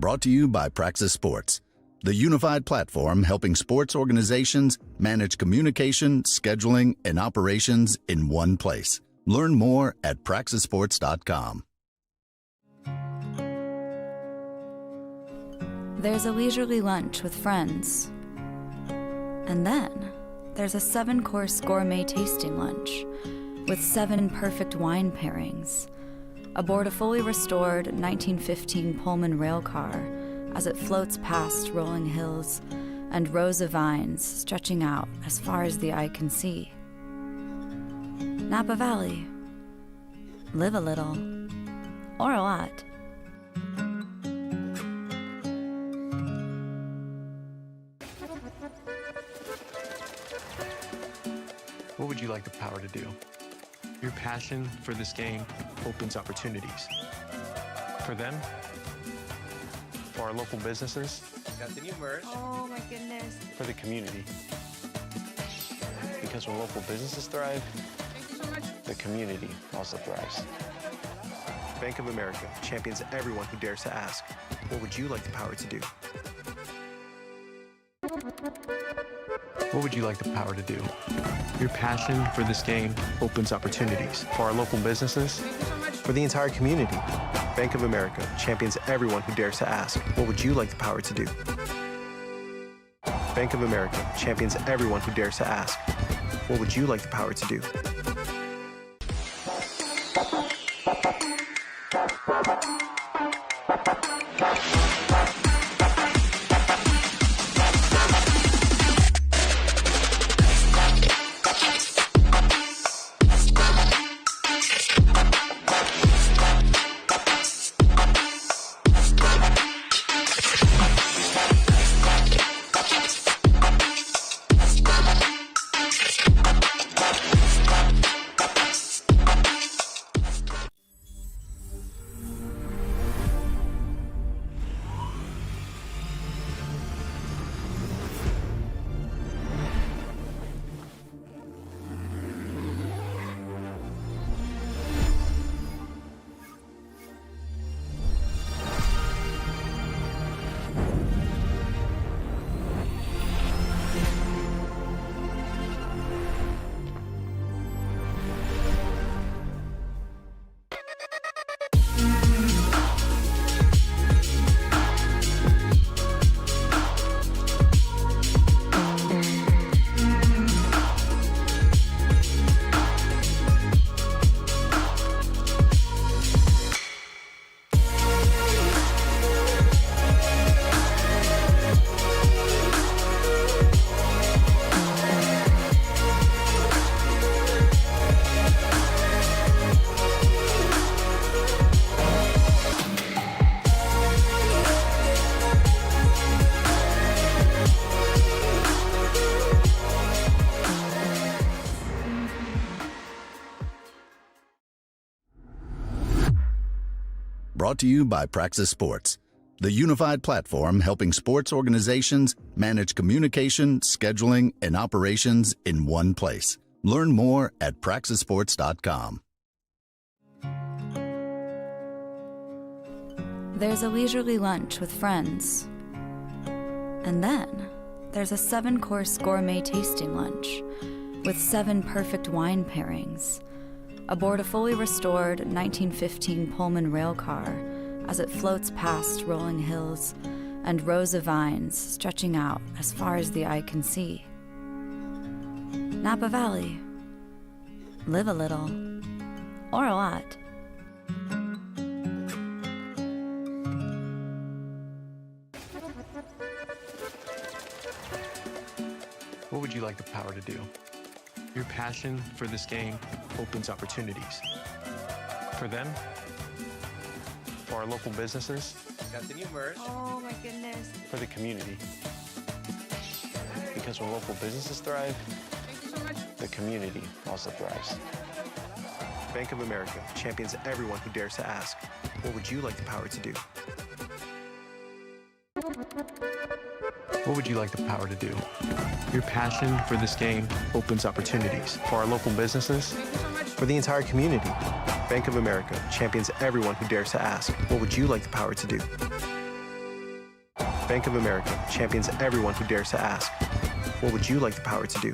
Brought to you by Praxis Sports, the unified platform helping sports organizations manage communication, scheduling, and operations in one place. Learn more at praxisports.com. There's a leisurely lunch with friends. And then there's a 7-course gourmet tasting lunch with 7 perfect wine pairings aboard a fully restored 1915 Pullman rail car as it floats past rolling hills and rows of vines stretching out as far as the eye can see. Napa Valley. Live a little, or a lot. What would you like the power to do? Your passion for this game opens opportunities. For them, for our local businesses, got the new merch. Oh my goodness. for the community. Because when local businesses thrive, Thank you so much. the community also thrives. Bank of America champions everyone who dares to ask, what would you like the power to do? What would you like the power to do? Your passion for this game opens opportunities for our local businesses, Thank you so much. for the entire community. Bank of America champions everyone who dares to ask, what would you like the power to do? Bank of America champions everyone who dares to ask, what would you like the power to do? Brought to you by Praxis Sports, the unified platform helping sports organizations manage communication, scheduling, and operations in one place. Learn more at praxisports.com. There's a leisurely lunch with friends. And then there's a 7-course gourmet tasting lunch with 7 perfect wine pairings aboard a fully restored 1915 Pullman rail car as it floats past rolling hills and rows of vines stretching out as far as the eye can see. Napa Valley. Live a little, or a lot. What would you like the power to do? Your passion for this game opens opportunities. For them, for our local businesses, Got the new merch. Oh my goodness. for the community. Because when local businesses thrive, Thank you so much. the community also thrives. Bank of America champions everyone who dares to ask, what would you like the power to do? What would you like the power to do? Your passion for this game opens opportunities for our local businesses, Thank you so much. for the entire community. Bank of America champions everyone who dares to ask, what would you like the power to do? Bank of America champions everyone who dares to ask, what would you like the power to do?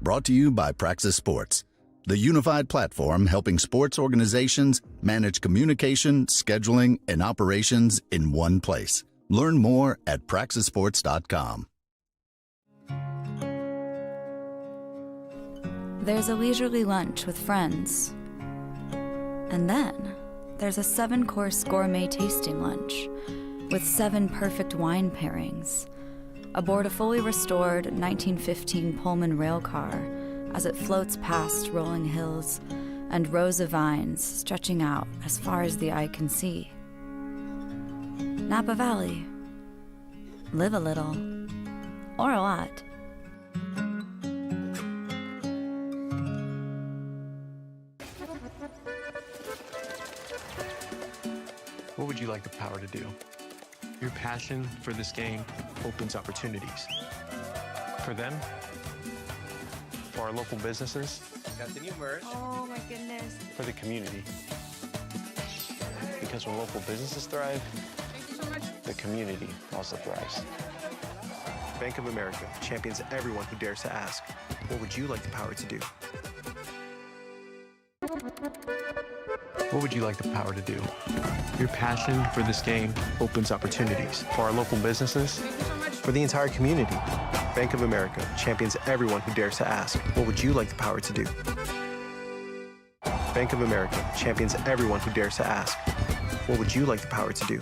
Brought to you by Praxis Sports, the unified platform helping sports organizations manage communication, scheduling, and operations in one place. Learn more at praxisports.com. There's a leisurely lunch with friends. And then there's a 7-course gourmet tasting lunch with 7 perfect wine pairings aboard a fully restored 1915 Pullman rail car as it floats past rolling hills and rows of vines stretching out as far as the eye can see. Napa Valley. Live a little, or a lot. What would you like the power to do? Your passion for this game opens opportunities. For them, for our local businesses, Got the new merch. Oh my goodness. for the community. Because when local businesses thrive, Thank you so much. the community also thrives. Bank of America champions everyone who dares to ask, what would you like the power to do? What would you like the power to do? Your passion for this game opens opportunities for our local businesses, Thank you so much. for the entire community. Bank of America champions everyone who dares to ask, what would you like the power to do? Bank of America champions everyone who dares to ask, what would you like the power to do?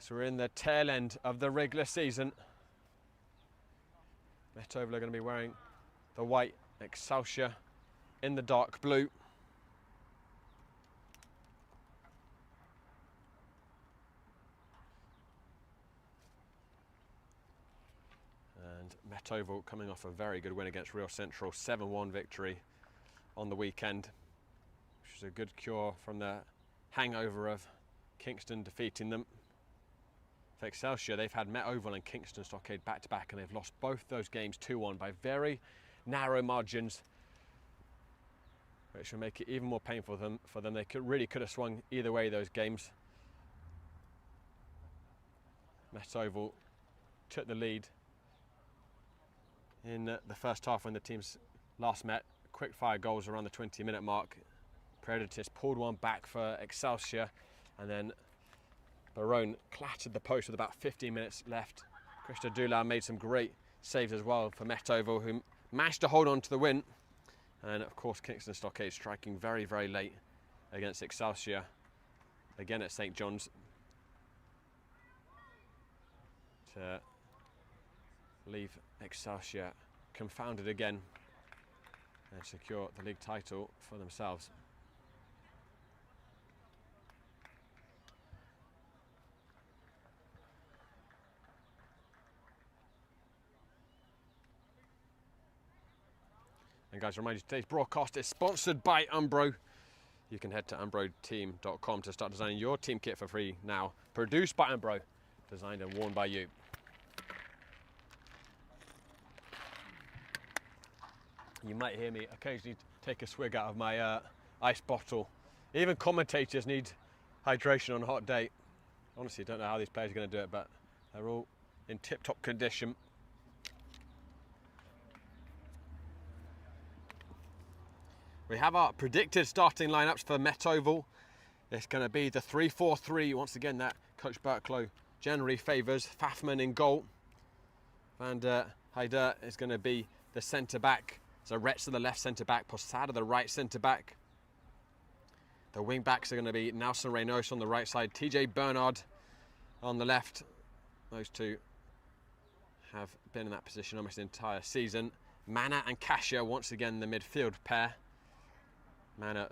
So we're in the tail end of the regular season. Metropolitan are going to be wearing the white, Excelsior in the dark blue. And Metropolitan coming off a very good win against Real Central, 7-1 victory on the weekend, which is a good cure from the hangover of Kingston defeating them. For Excelsior, they've had Met Oval and Kingston Stockade back-to-back, and they've lost both those games 2-1 by very narrow margins, which will make it even more painful for them. They really could have swung either way those games. Met Oval took the lead in the first half when the teams last met. Quick-fire goals around the 20-minute mark. Predators pulled one back for Excelsior, and then Barone clattered the post with about 15 minutes left. Christo Dula made some great saves as well for Metropolitan, who managed to hold on to the win. And of course, Kingston Stockade striking very, very late against Excelsior, again at St. John's, to leave Excelsior confounded again and secure the league title for themselves. And guys, remind you, today's broadcast is sponsored by Umbro. You can head to umbroteam.com to start designing your team kit for free now. Produced by Umbro, designed and worn by you. You might hear me occasionally take a swig out of my ice bottle. Even commentators need hydration on a hot day. Honestly, don't know how these players are going to do it, but they're all in tip-top condition. We have our predicted starting lineups for Met Oval. It's going to be the 3-4-3. Once again, that Coach Berklow generally favours. Fafman in goal. Van der Heijden is going to be the centre-back. So Retz to the left centre-back, Posada the right centre-back. The wing-backs are going to be Nelson Reynoso on the right side, TJ Bernard on the left. Those two have been in that position almost the entire season. Mana and Kasia, once again, the midfield pair. Mana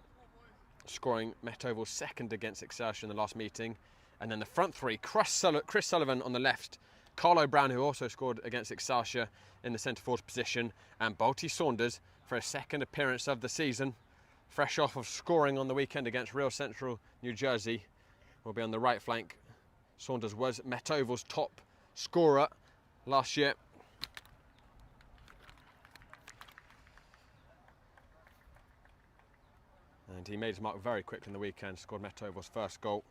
scoring Met Oval's second against Excelsior in the last meeting. And then the front three, Chris Sullivan on the left, Carlo Brown, who also scored against Excelsior in the centre forward position, and Balti Saunders for a second appearance of the season, fresh off of scoring on the weekend against Real Central New Jersey, will be on the right flank. Saunders was Met Oval's top scorer last year. And he made his mark very quickly in the weekend, scored Met Oval's first goal.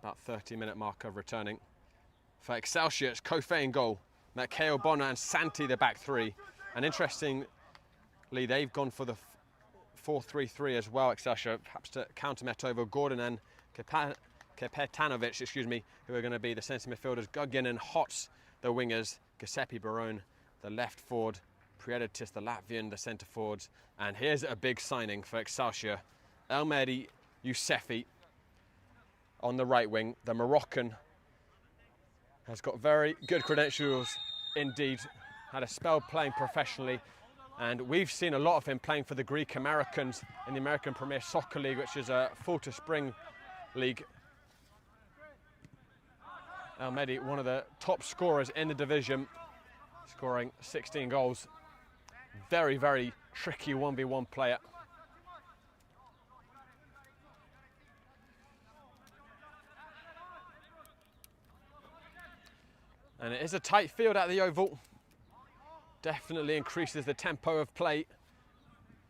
About 30-minute mark of returning. For Excelsior, it's Kofe in goal, Matteo Bonner and Santi the back three. And interestingly, they've gone for the 4-3-3 as well, Excelsior, perhaps to counter Met Oval. Gordon and Kepetanovic, who are going to be the centre midfielders. Guggen and Hots, the wingers. Giuseppe Barone, the left forward. Prieditis, the Latvian, the centre forwards. And here's a big signing for Excelsior. Elmedi Yousefi on the right wing. The Moroccan has got very good credentials indeed. Had a spell playing professionally. And we've seen a lot of him playing for the Greek Americans in the American Premier Soccer League, which is a fall to spring league. Elmedi, one of the top scorers in the division, scoring 16 goals. Very, very tricky 1v1 player. And it is a tight field at the Oval. Definitely increases the tempo of play,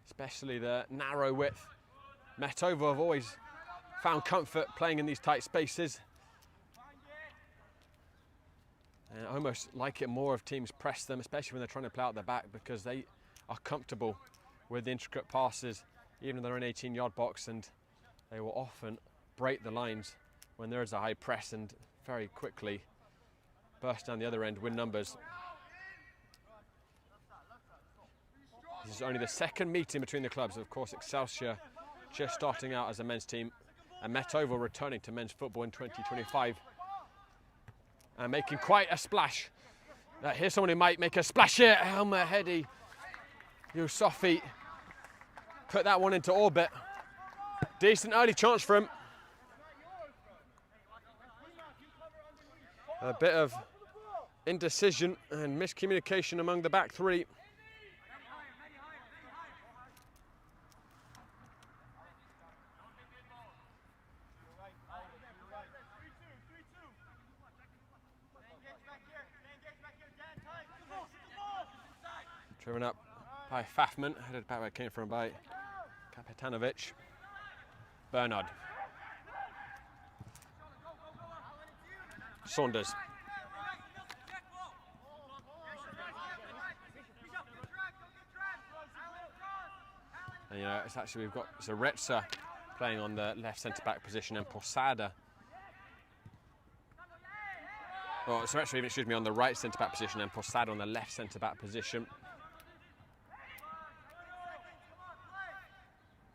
especially the narrow width. Met Oval have always found comfort playing in these tight spaces. And I almost like it more if teams press them, especially when they're trying to play out the back, because they are comfortable with the intricate passes, even in their own 18-yard box, and they will often break the lines when there is a high press and very quickly burst down the other end, win numbers. This is only the second meeting between the clubs. Of course, Excelsior just starting out as a men's team, and Met Oval returning to men's football in 2025 and making quite a splash. Here's someone who might make a splash here. Helmer Hedi Yusufi put that one into orbit. Decent early chance for him. A bit of indecision and miscommunication among the back three. Driven up by Fafman, headed back where it came from by Kapetanovic. Bernard. Saunders. And you know, it's actually, we've got Zaretsa playing on the left centre-back position and Posada. Oh, Zaretsa even, excuse me, on the right centre-back position and Posada on the left centre-back position.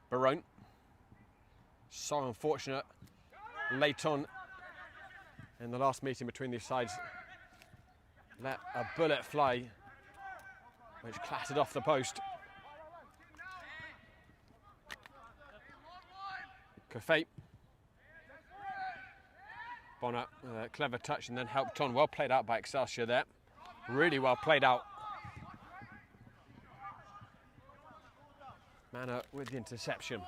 Barone. So unfortunate late on in the last meeting between these sides. Let a bullet fly, which clattered off the post. Kafate. Bonner with a clever touch and then helped on. Well played out by Excelsior there. Really well played out. Manor with the interception.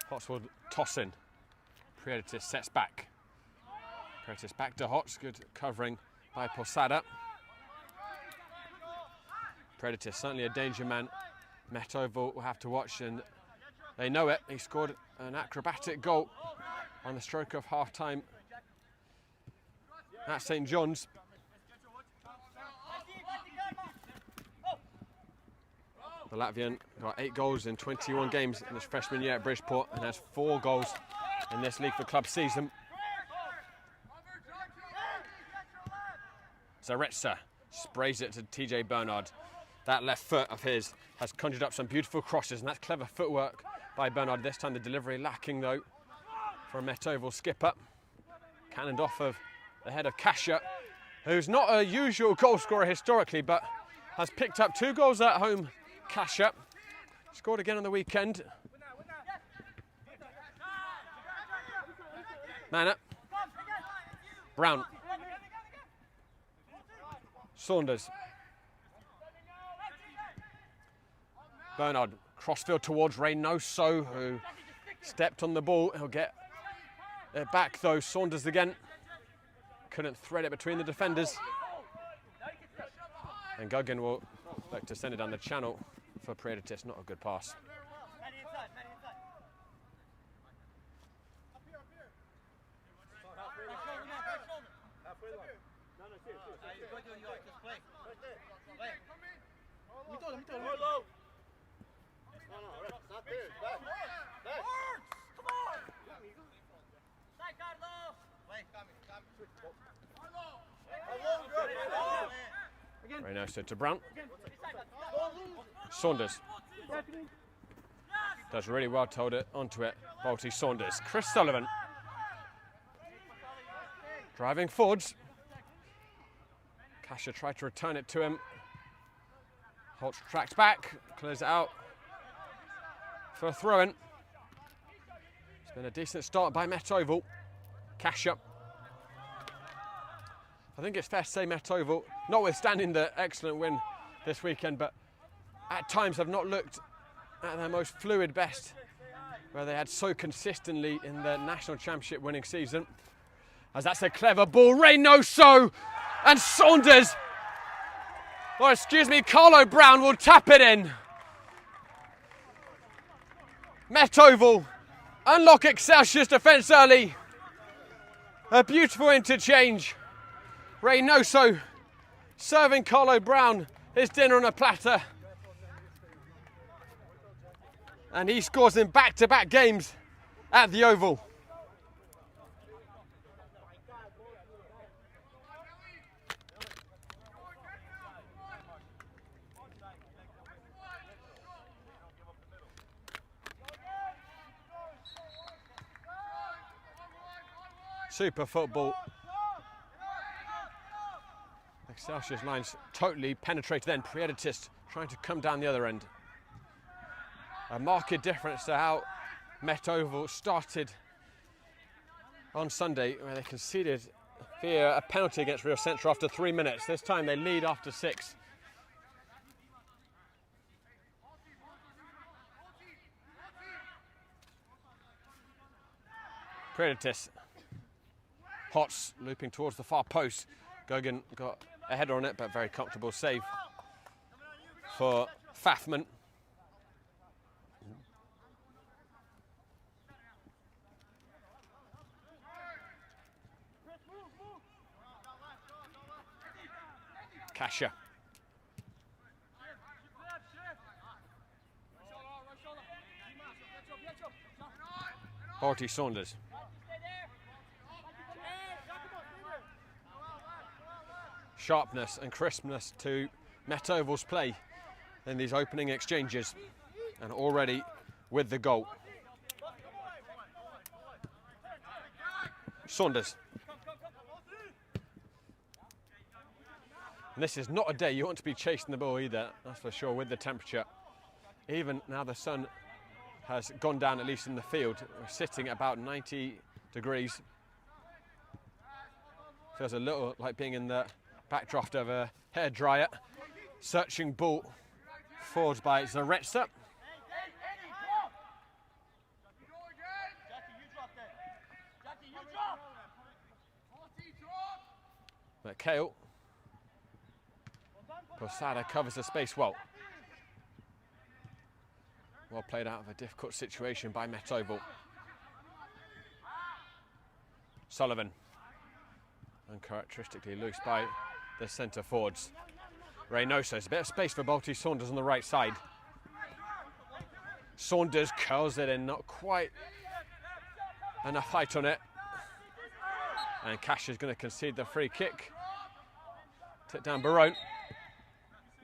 Hotswood tossing. Predator sets back. Predator back to Hots. Good covering by Posada. Predator certainly a danger man. Met Oval will have to watch, and they know it. He scored an acrobatic goal on the stroke of half-time at St John's. The Latvian got 8 goals in 21 games in his freshman year at Bridgeport and has 4 goals in this League for Club season. Zaretsa sprays it to TJ Bernard. That left foot of his has conjured up some beautiful crosses, and that's clever footwork by Bernard. This time the delivery lacking though for a Met Oval skipper. Cannoned off of the head of Kasha, who's not a usual goal scorer historically, but has picked up 2 goals at home. Kasha scored again on the weekend. Manor. Brown. Saunders. Bernard, crossfield towards Reynoso, who stepped on the ball. He'll get it back though. Saunders again. Couldn't thread it between the defenders. And Guggen will look to send it down the channel for Predatis. Not a good pass. Reynoso to Brown. Saunders. Does really well to hold it onto it. Balti Saunders. Chris Sullivan. Driving forwards. Kasha tried to return it to him. Holtz tracks back, clears it out for a throw-in. It's been a decent start by Met Oval. Kasha. I think it's fair to say Met Oval, notwithstanding the excellent win this weekend, but at times have not looked at their most fluid best, where they had so consistently in the national championship winning season. As that's a clever ball, Reynoso and Saunders, or excuse me, Carlo Brown will tap it in. Met Oval unlock Excelsior's defence early. A beautiful interchange. Reynoso serving Carlo Brown his dinner on a platter. And he scores in back-to-back games at the Oval. Super football. Excelsior's lines totally penetrated then. Prieditis trying to come down the other end. A marked difference to how Met Oval started on Sunday, where they conceded via a penalty against Rio Centro after 3 minutes. This time they lead after 6. Prieditis. Hots looping towards the far post. Gogan got a header on it, but very comfortable save for Fafman. Kasha. Horty Saunders. Sharpness and crispness to Met Oval's play in these opening exchanges, and already with the goal. Saunders. And this is not a day you want to be chasing the ball either, that's for sure, with the temperature. Even now the sun has gone down, at least in the field. We're sitting at about 90 degrees. Feels a little like being in the backdraft of a hairdryer. Searching ball forwards by Zaretsa. But Kale. Posada covers the space well. Well played out of a difficult situation by Met Oval. Sullivan. Uncharacteristically loose by the centre forwards. Reynoso. There's a bit of space for Balti Saunders on the right side. Saunders curls it in, not quite enough height on it. And Cash is going to concede the free kick. Take down Barone.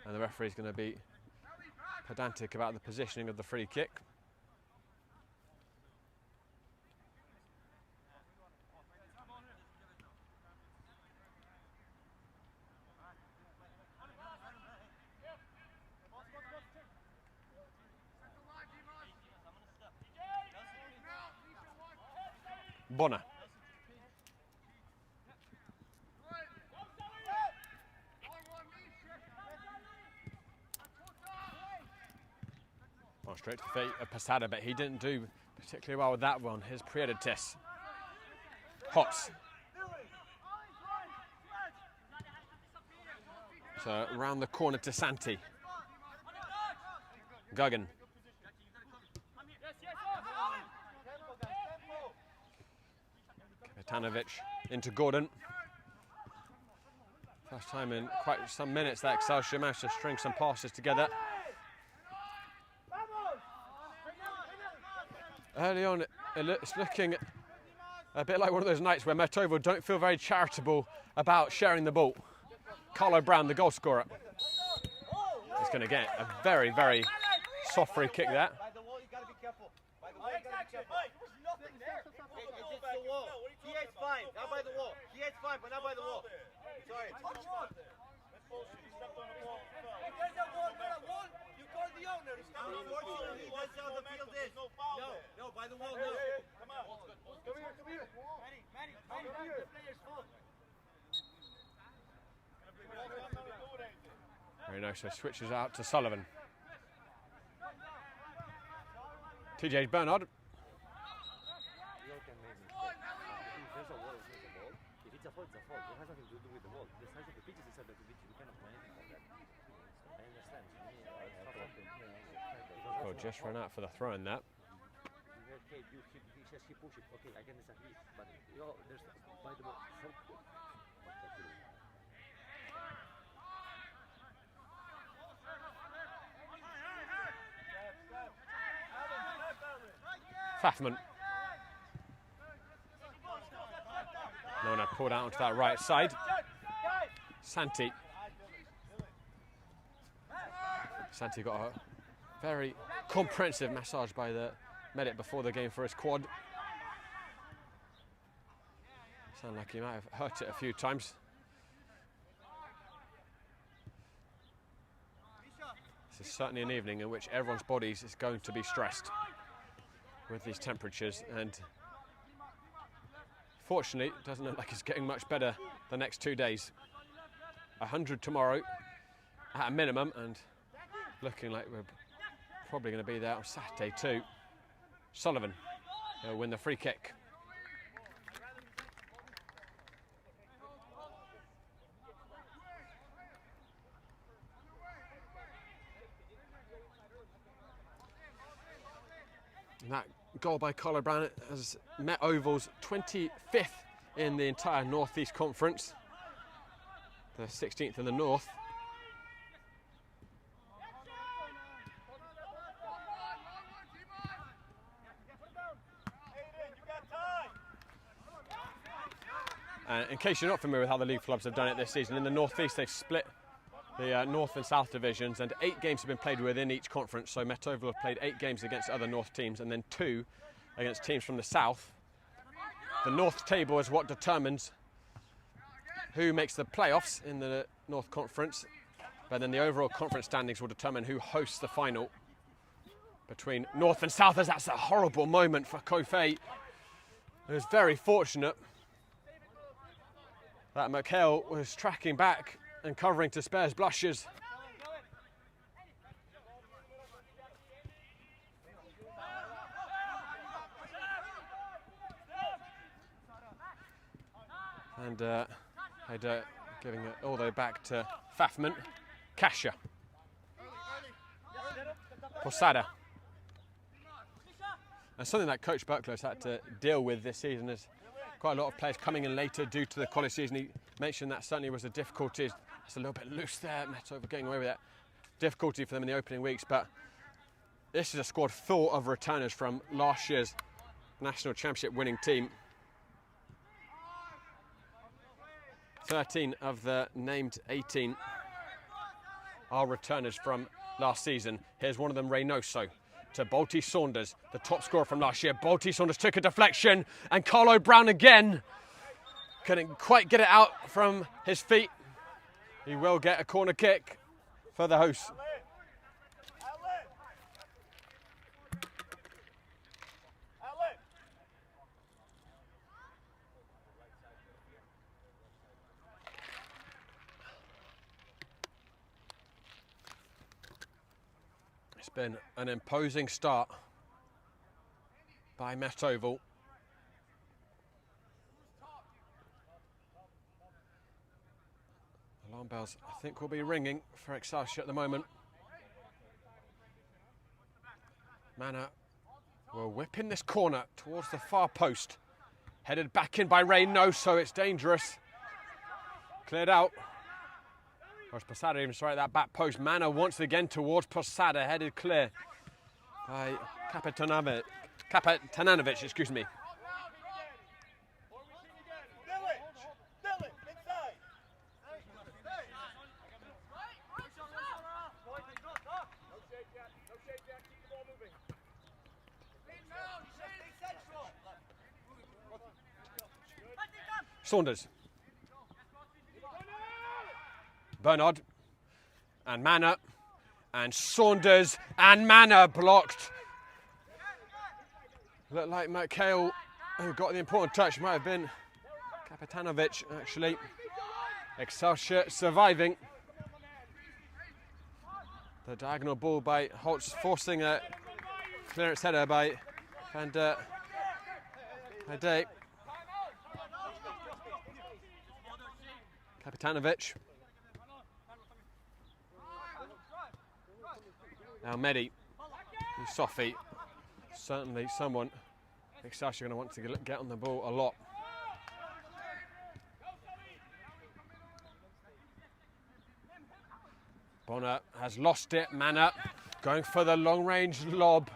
And the referee's going to be pedantic about the positioning of the free kick. Bonner. Well, straight to the feet of Posada, but he didn't do particularly well with that one. Here's Prieditis. Hots. So round the corner to Santi. Guggin. Tanovic into Gordon. First time in quite some minutes that Excelsior managed to string some passes together. Early on, it's looking a bit like one of those nights where Met Oval don't feel very charitable about sharing the ball. Carlo Brown, the goal scorer, is going to get a very, very soft free kick there. Fine, not by the wall. He is fine, but not by the wall. Sorry. You called the owner. Unfortunately, that's how the field is. No, by the wall, no. Come on. Come here. Manny, the player's fault. Very nice, so switches out to Sullivan. TJ Bernard. Oh, just ran out for the throw in that. Fafman. No one had pulled out onto that right side. Santi. Santi got a very comprehensive massage by the medic before the game for his quad. Sounded like he might have hurt it a few times. This is certainly an evening in which everyone's bodies is going to be stressed with these temperatures, and fortunately it doesn't look like it's getting much better the next 2 days. 100 tomorrow at a minimum, and looking like we're probably going to be there on Saturday too. Sullivan will win the free kick. And that goal by Carlo Brown has Met Oval's 25th in the entire NorthEast Conference, the 16th in the North. In case you're not familiar with how the league clubs have done it this season, in the NorthEast they've split the North and South divisions, and 8 games have been played within each conference. So Met Oval have played 8 games against other North teams and then 2 against teams from the South. The North table is what determines who makes the playoffs in the North Conference, but then the overall conference standings will determine who hosts the final between North and South, as that's a horrible moment for Kofe, who was very fortunate that McHale was tracking back and covering to spare his blushes. And giving it all the way back to Fafman. Kasia. Posada. And something that Coach Berkeley has had to deal with this season is quite a lot of players coming in later due to the college season. He mentioned that certainly was a difficulty. It's a little bit loose there, Met Oval getting away with that. Difficulty for them in the opening weeks, but this is a squad full of returners from last year's National Championship winning team. 13 of the named 18 are returners from last season. Here's one of them, Reynoso, to Bolty Saunders, the top scorer from last year. Bolty Saunders took a deflection, and Carlo Brown again couldn't quite get it out from his feet. He will get a corner kick for the hosts. It's been an imposing start by Met Oval. Alarm bells, I think, will be ringing for Excelsior at the moment. Manor will whip in this corner towards the far post. Headed back in by Reynoso, it's dangerous. Cleared out. Whereas Posada even straight at that back post. Manor once again towards Posada, headed clear by Kapetananovic, excuse me. Saunders. Bernard and Manor and Saunders and Manor blocked. Looked like McHale who got the important touch. Might have been Kapitanovic actually. Excelsior surviving. The diagonal ball by Holtz forcing a Clearance header by Hade. Kapitanovic. Now Mehdi. Sofi. Certainly someone Excelsior are going to want to get on the ball a lot. Bonner has lost it. Mana going for the long range lob.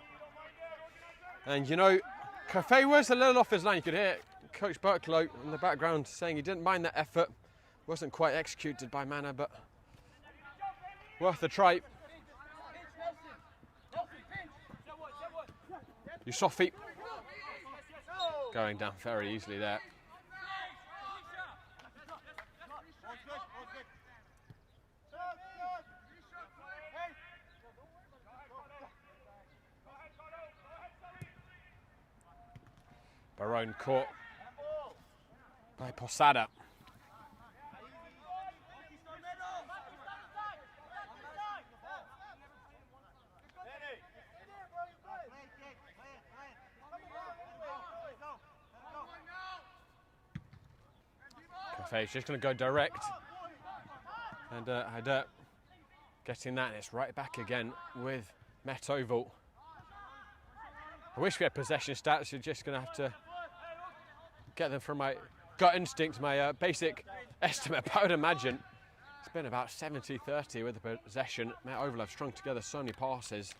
And you know, Cafe was a little off his line. You could hear Coach Berklow in the background saying he didn't mind that effort. Wasn't quite executed by Mana, but worth a try. Yusofi going down very easily there. Barone caught by Posada. Cafe's just going to go direct. And Hader getting that, and it's right back again with Met Oval. I wish we had possession stats. You're just going to have to get them from my gut instinct, my basic estimate. But I would imagine it's been about 70-30 with the possession. Met Oval have strung together so many passes,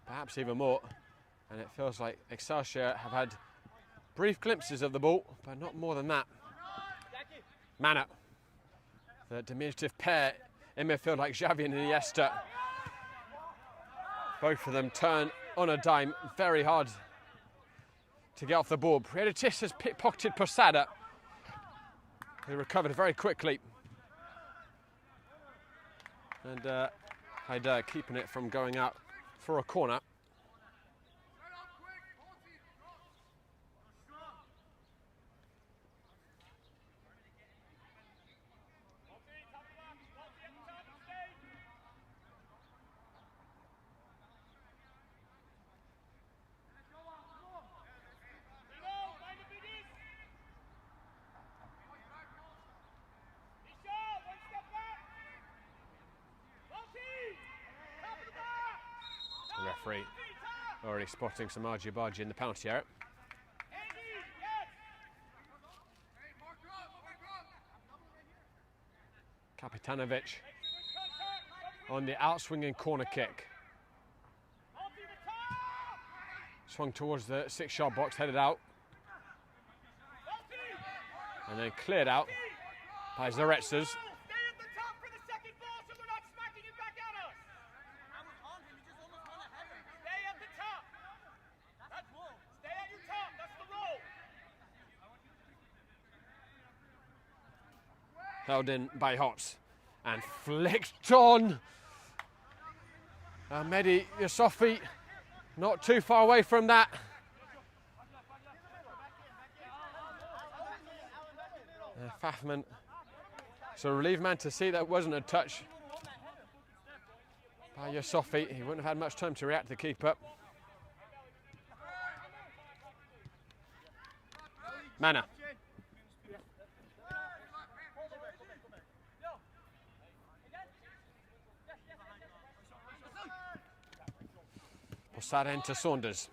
perhaps even more. And it feels like Excelsior have had brief glimpses of the ball, but not more than that. Mana, the diminutive pair in midfield like Xavi and Iniesta. Both of them turn on a dime, very hard to get off the ball. Prietitis has pickpocketed Posada, who recovered very quickly. And Haidar keeping it from going out for a corner. The referee already spotting some argy-bargy in the penalty area. Kapitanovic on the outswinging corner kick. Swung towards the 6-yard box, headed out. And then cleared out by Zaretsas. Held in by Hots and flicked on. Mehdi Yusofi not too far away from that. Fafman, so relieved man to see that wasn't a touch by Yusofi. He wouldn't have had much time to react to the keeper. Mana. Posada into Saunders.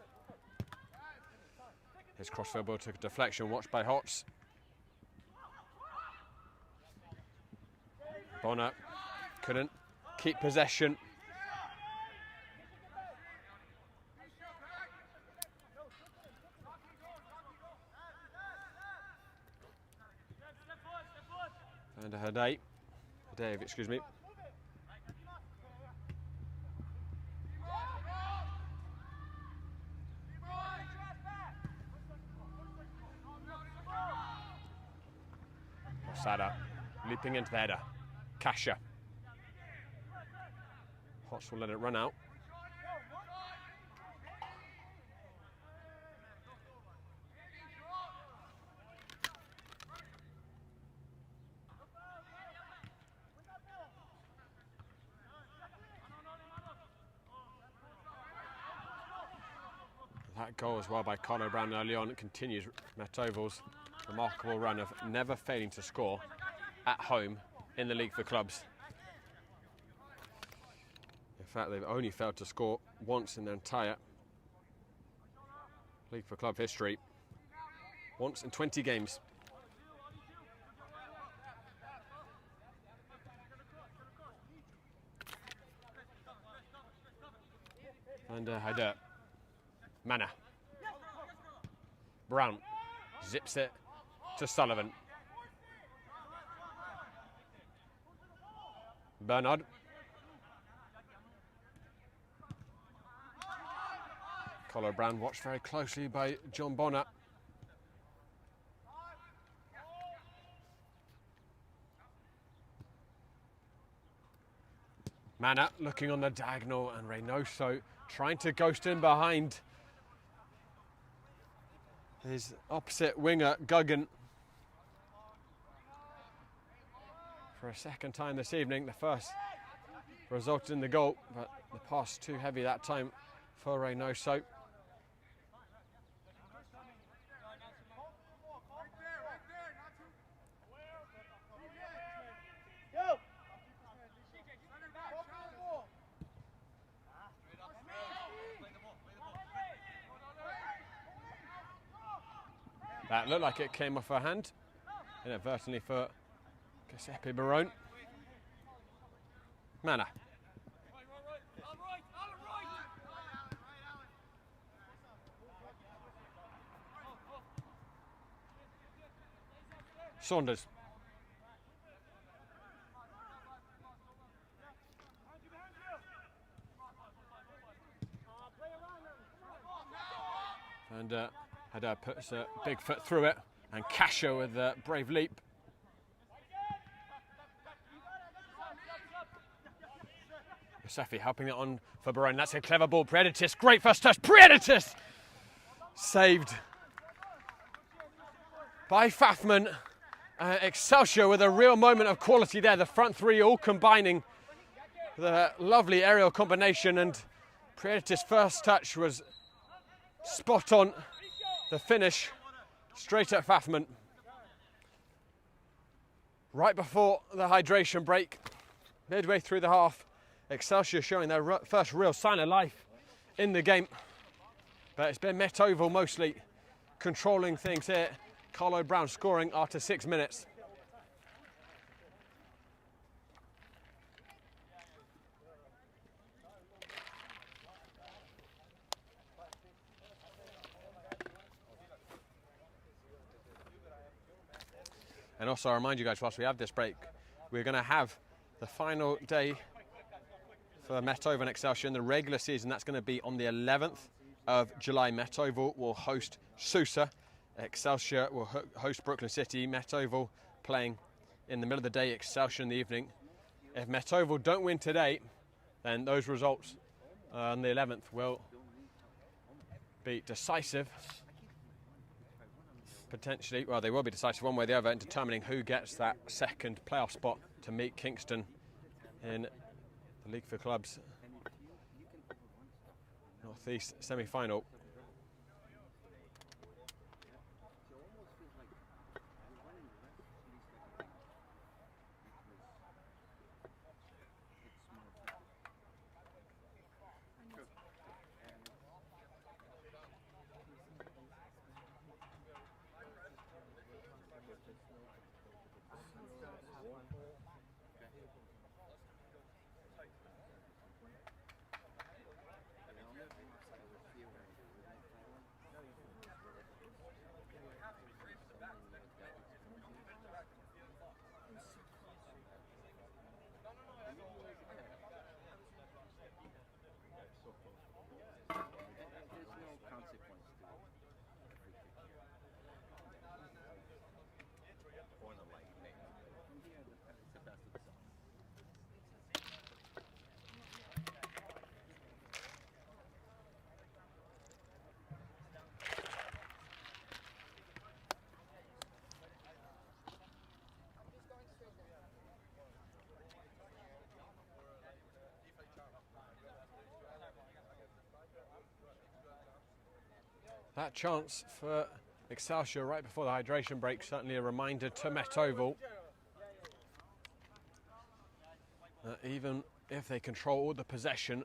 His crossfield ball took a deflection, watched by Hots. Bonner couldn't keep possession. And Dave, excuse me. Posada leaping into the header. Kasha. Hots will let it run out. That goal as well by Carlo Brown early on. It continues Metovel's remarkable run of never failing to score at home in the league for clubs. In fact, they've only failed to score once in their entire league for club history. Once in 20 games. And Haider. Mana. Brown zips it to Sullivan. Bernard. Colo Brown watched very closely by John Bonner. Mana looking on the diagonal and Reynoso trying to ghost in behind his opposite winger, Guggen. For a second time this evening, the first resulted in the goal, but the pass too heavy that time for Reynoso. That looked like it came off her hand, inadvertently for Giuseppe Barone. Mana. Saunders. And Haider puts a big foot through it, and Cascio with a brave leap. Safi helping it on for Barone. That's a clever ball. Predatis, great first touch. Predatis saved by Fafman. Excelsior with a real moment of quality there. The front three all combining the lovely aerial combination, and Predatis' first touch was spot on. The finish straight at Fafman. Right before the hydration break, midway through the half, Excelsior showing their first real sign of life in the game. But it's been Metovel mostly controlling things here. Carlo Brown scoring after 6 minutes. And also I remind you guys, whilst we have this break, we're going to have the final day for Metovel and Excelsior in the regular season. That's going to be on the 11th of July. Metovel will host Susa. Excelsior will host Brooklyn City. Metovel playing in the middle of the day, Excelsior in the evening. If Metovel don't win today, then those results on the 11th will be decisive. Potentially, well, they will be decisive one way or the other in determining who gets that second playoff spot to meet Kingston in the League for Clubs NorthEast semi-final. That chance for Excelsior right before the hydration break, certainly a reminder to Met Oval that even if they control all the possession,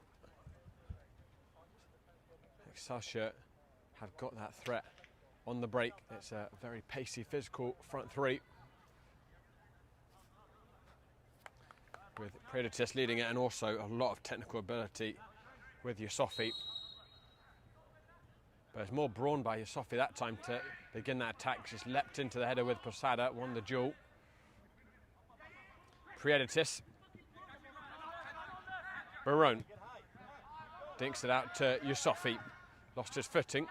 Excelsior have got that threat on the break. It's a very pacey, physical front three, with Predatis leading it, and also a lot of technical ability with Yusofi. But it's more brawn by Yusofi that time to begin that attack. Just leapt into the header with Posada, won the duel. Predatis. Barone dinks it out to Yusofi. Lost his footing.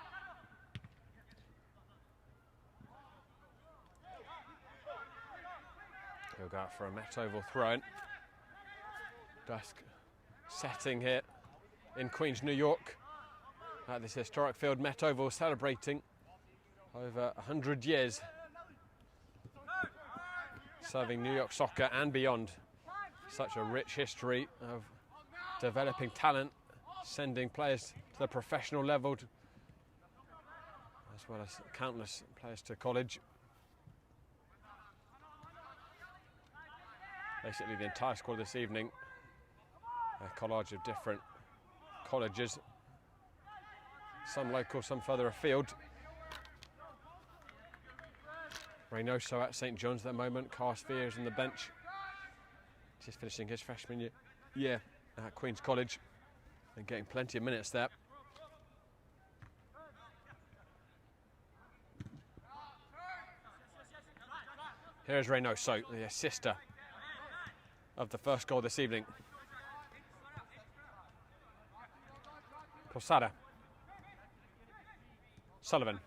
He'll go out for a Met Oval throw-in. Dusk setting here in Queens, New York, at this historic field. Met Oval celebrating over 100 years, serving New York soccer and beyond. Such a rich history of developing talent, sending players to the professional level, as well as countless players to college. Basically the entire squad this evening, a collage of different colleges, some local, some further afield. Reynoso at St John's at the moment. Carl Sphere is on the bench, just finishing his freshman year at Queen's College and getting plenty of minutes there. Here's Reynoso, the assister of the first goal this evening. Posada. Sullivan.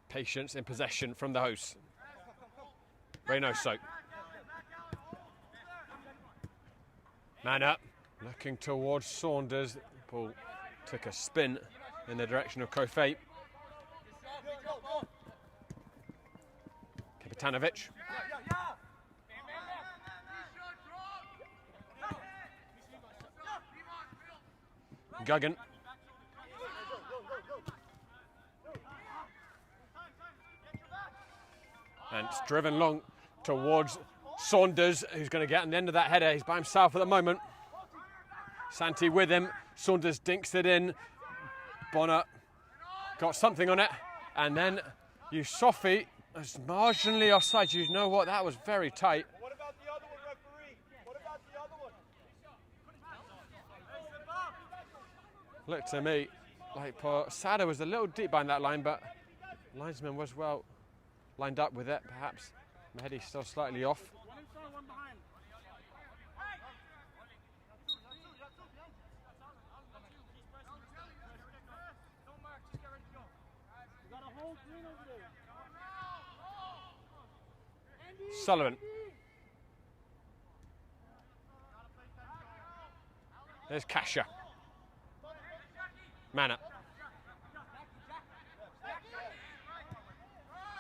Patience in possession from the hosts. Reynoso. Man up, looking towards Saunders. Ball took a spin in the direction of Kofe. Kapitanovic. Guggen. And it's driven long towards Saunders, who's going to get on the end of that header. He's by himself at the moment. Santi with him. Saunders dinks it in. Bonner got something on it. And then Yusofi is marginally offside. You know what? That was very tight. What about the other one, referee? What about the other one? Looked to me like Posada was a little deep behind that line, but linesman was well lined up with it. Perhaps Mehdi's still slightly off. Sullivan. There's Kasha. Manna.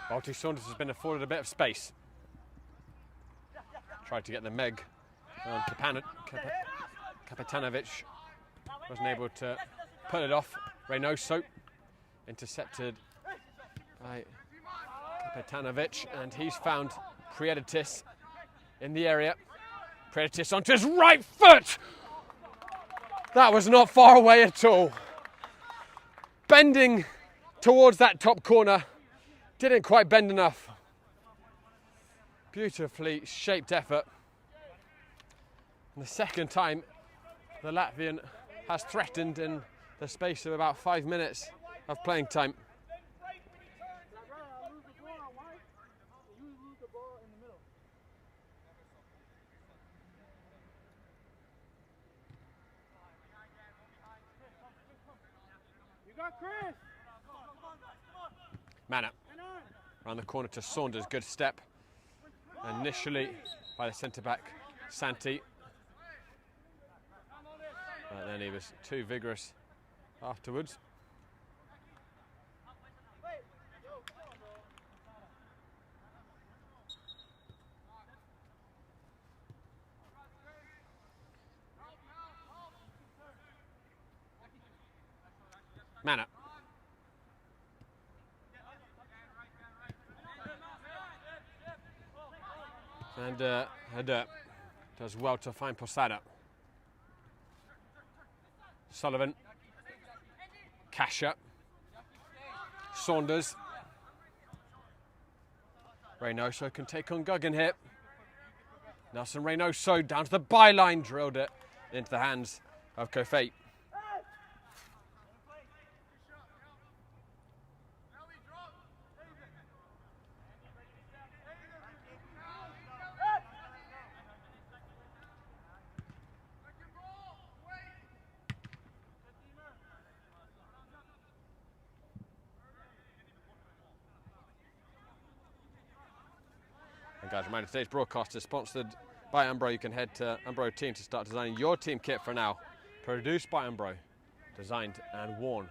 Balti Saunders has been afforded a bit of space. Tried to get the Meg on Kapitanovic. Wasn't able to pull it off. Reynoso intercepted by Kapitanovic, and he's found Predatis in the area. Predatis onto his right foot! That was not far away at all. Bending towards that top corner. Didn't quite bend enough. Beautifully shaped effort. And the second time the Latvian has threatened in the space of about 5 minutes of playing time. You got Chris. Manna. Around the corner to Saunders, good step. Initially by the centre-back, Santi. But then he was too vigorous afterwards. Mana. And Hader does well to find Posada. Sullivan. Kasha. Saunders. Reynoso can take on Guggen here. Nelson Reynoso down to the byline, drilled it into the hands of Kofei. And guys, reminder, today's broadcast is sponsored by Umbro. You can head to Umbro Team to start designing your team kit for now. Produced by Umbro, designed and worn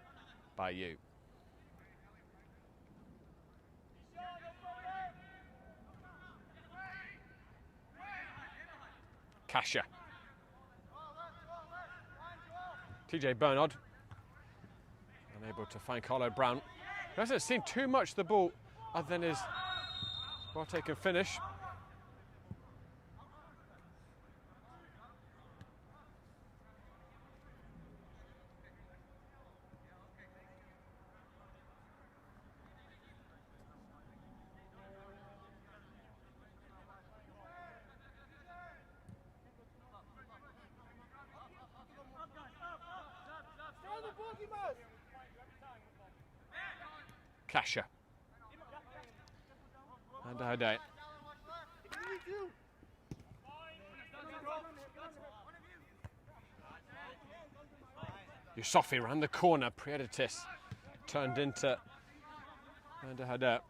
by you. Kasha. TJ Bernard. Unable to find Carlo Brown. He hasn't seen too much of the ball other than his well-taken finish. Kasha. And Hader. Yusufi ran the corner. Prieditis turned into Hader.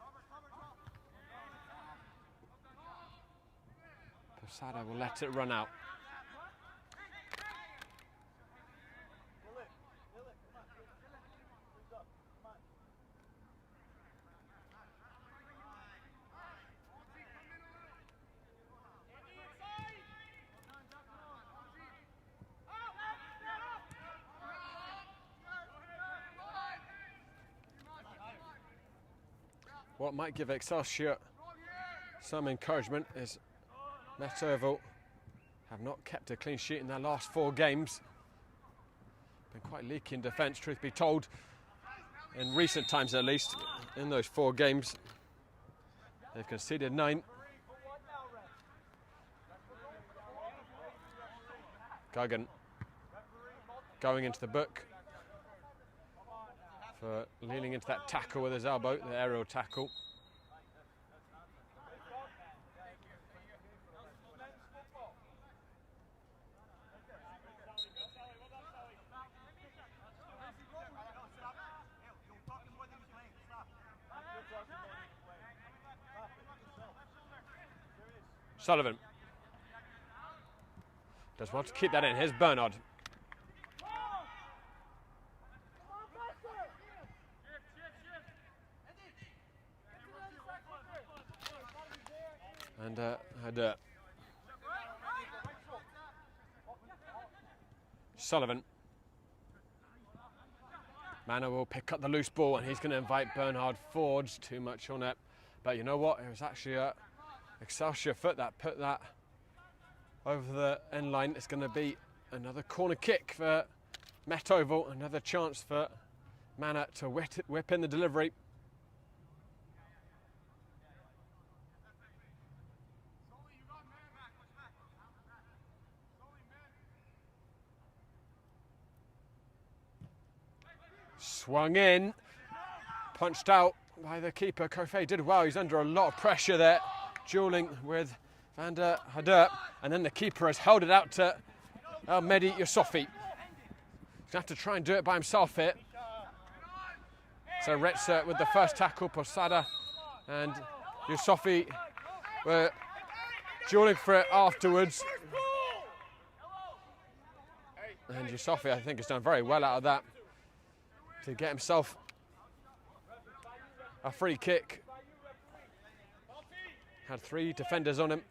Posada will let it run out. What might give Excelsior some encouragement is Metropolitan have not kept a clean sheet in their last 4 games. Been quite leaky in defence, truth be told, in recent times at least. In those 4 games, they've conceded 9. Guggen going into the book for leaning into that tackle with his elbow, the aerial tackle. Sullivan does want to keep that in. Here's Bernard. And Hader. Sullivan. Mana will pick up the loose ball and he's going to invite Bernhard forwards. Too much on it. But you know what? It was actually a Excelsior foot that put that over the end line. It's going to be another corner kick for Met Oval. Another chance for Mana to whip in the delivery. Swung in, punched out by the keeper. Kofei did well. He's under a lot of pressure there, dueling with Van der Hader, and then the keeper has held it out to Mehdi Yusufi. He's going to have to try and do it by himself here. So Retzer with the first tackle, Posada and Yusufi were dueling for it afterwards. And Yusufi, I think, has done very well out of that to get himself a free kick. Had 3 defenders on him.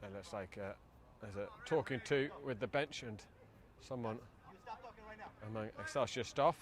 It looks like there's a talking to with the bench and someone among Excelsior staff.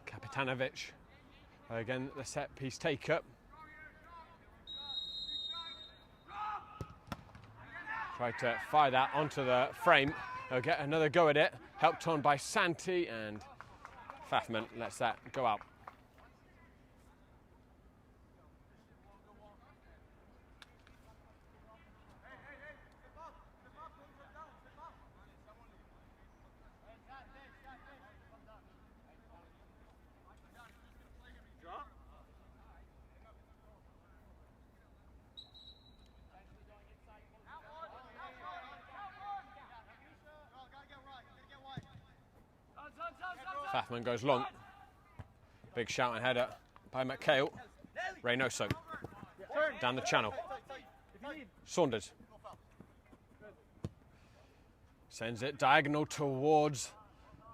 Kapitanovic, again the set piece take up. Tried to fire that onto the frame. They'll get another go at it, helped on by Santi, and Fafman lets that go out. Fafman goes long. Big shout and header by McHale. Reynoso down the channel. Saunders sends it diagonal towards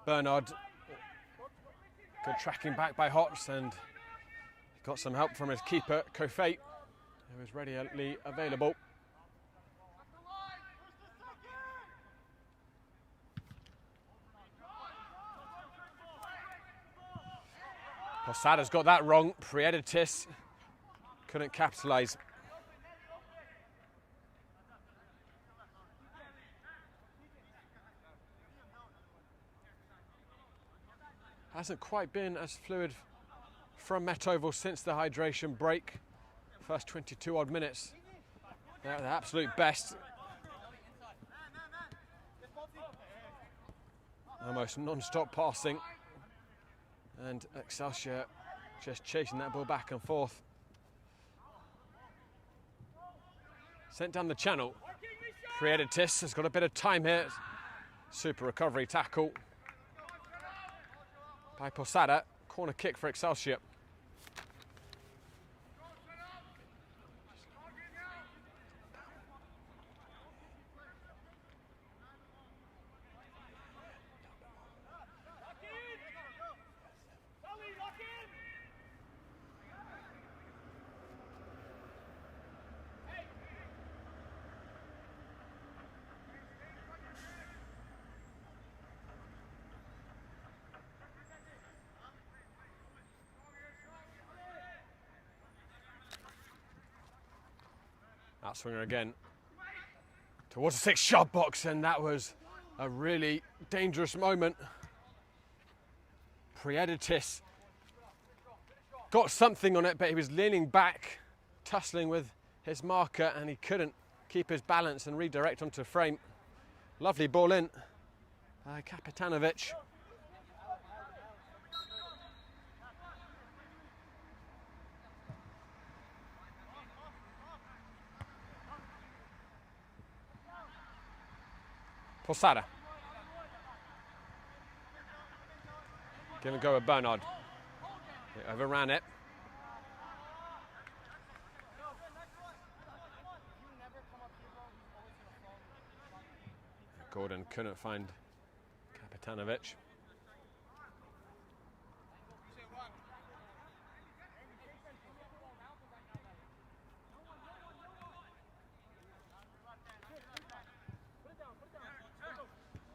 Bernard. Good tracking back by Hotz, and got some help from his keeper, Kofate, who was readily available. Posada's got that wrong. Prieditis couldn't capitalise. Hasn't quite been as fluid from Metoval since the hydration break. First 22 odd minutes. They're at the absolute best. Almost non-stop passing. And Excelsior just chasing that ball back and forth. Sent down the channel. Prieditis has got a bit of time here. Super recovery tackle by Posada. Corner kick for Excelsior. Outswinger again towards the 6-yard box, and that was a really dangerous moment. Prieditis got something on it, but he was leaning back, tussling with his marker, and he couldn't keep his balance and redirect onto frame. Lovely ball in by Kapitanovic. Posada. Give and go with Bernard. He overran it. Gordon couldn't find Kapitanovic.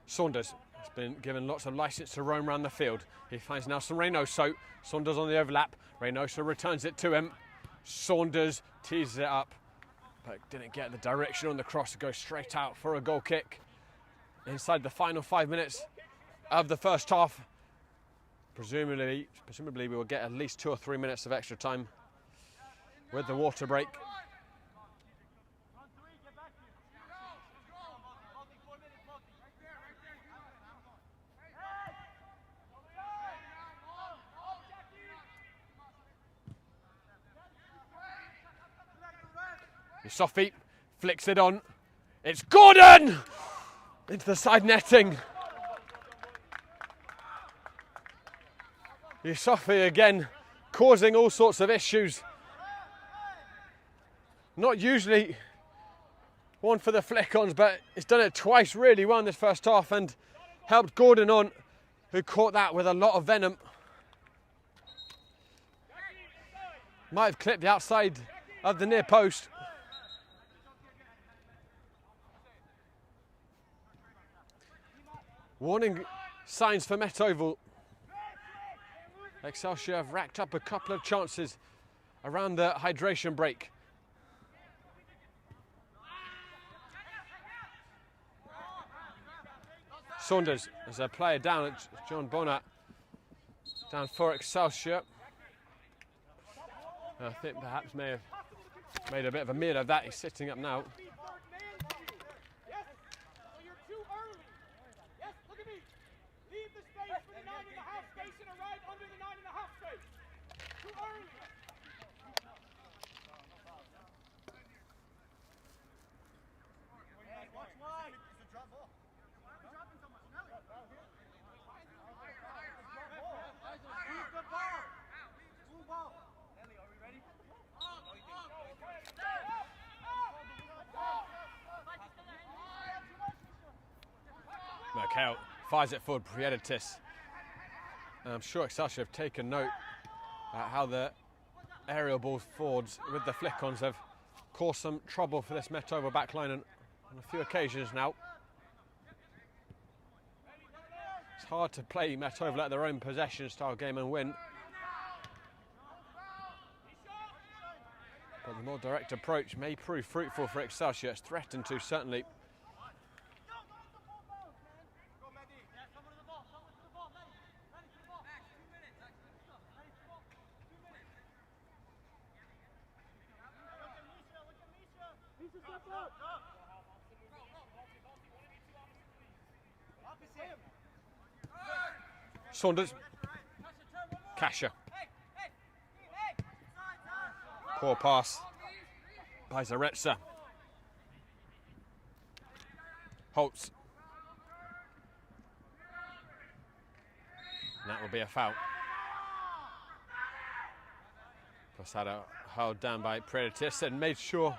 Saunders has been given lots of license to roam around the field. He finds Nelson Reynoso. Saunders on the overlap. Reynoso returns it to him. Saunders teases it up, but didn't get the direction on the cross to go straight out for a goal kick. Inside the final 5 minutes of the first half. Presumably we will get at least 2 or 3 minutes of extra time with the water break. Yusufi flicks it on. It's Gordon! Into the side netting. Yusufi again causing all sorts of issues. Not usually one for the flick-ons, but he's done it twice really well in this first half and helped Gordon on, who caught that with a lot of venom. Might have clipped the outside of the near post. Warning signs for Met Oval. Excelsior have racked up a couple of chances around the hydration break. Saunders, as a player down at John Bonner, down for Excelsior. I think perhaps may have made a bit of a meal of that. He's sitting up now. Merkel fires it forward, Prieditis. I'm sure Excelsior have taken note at how the aerial ball forwards with the flick-ons have caused some trouble for this Met Oval backline on a few occasions now. It's hard to play Met Oval at their own possession style game and win. But the more direct approach may prove fruitful for Excelsior. It's threatened to, certainly. Saunders. Kasha. Poor pass by Zaretsa. Holtz. And that will be a foul. Posada held down by Prieditis and made sure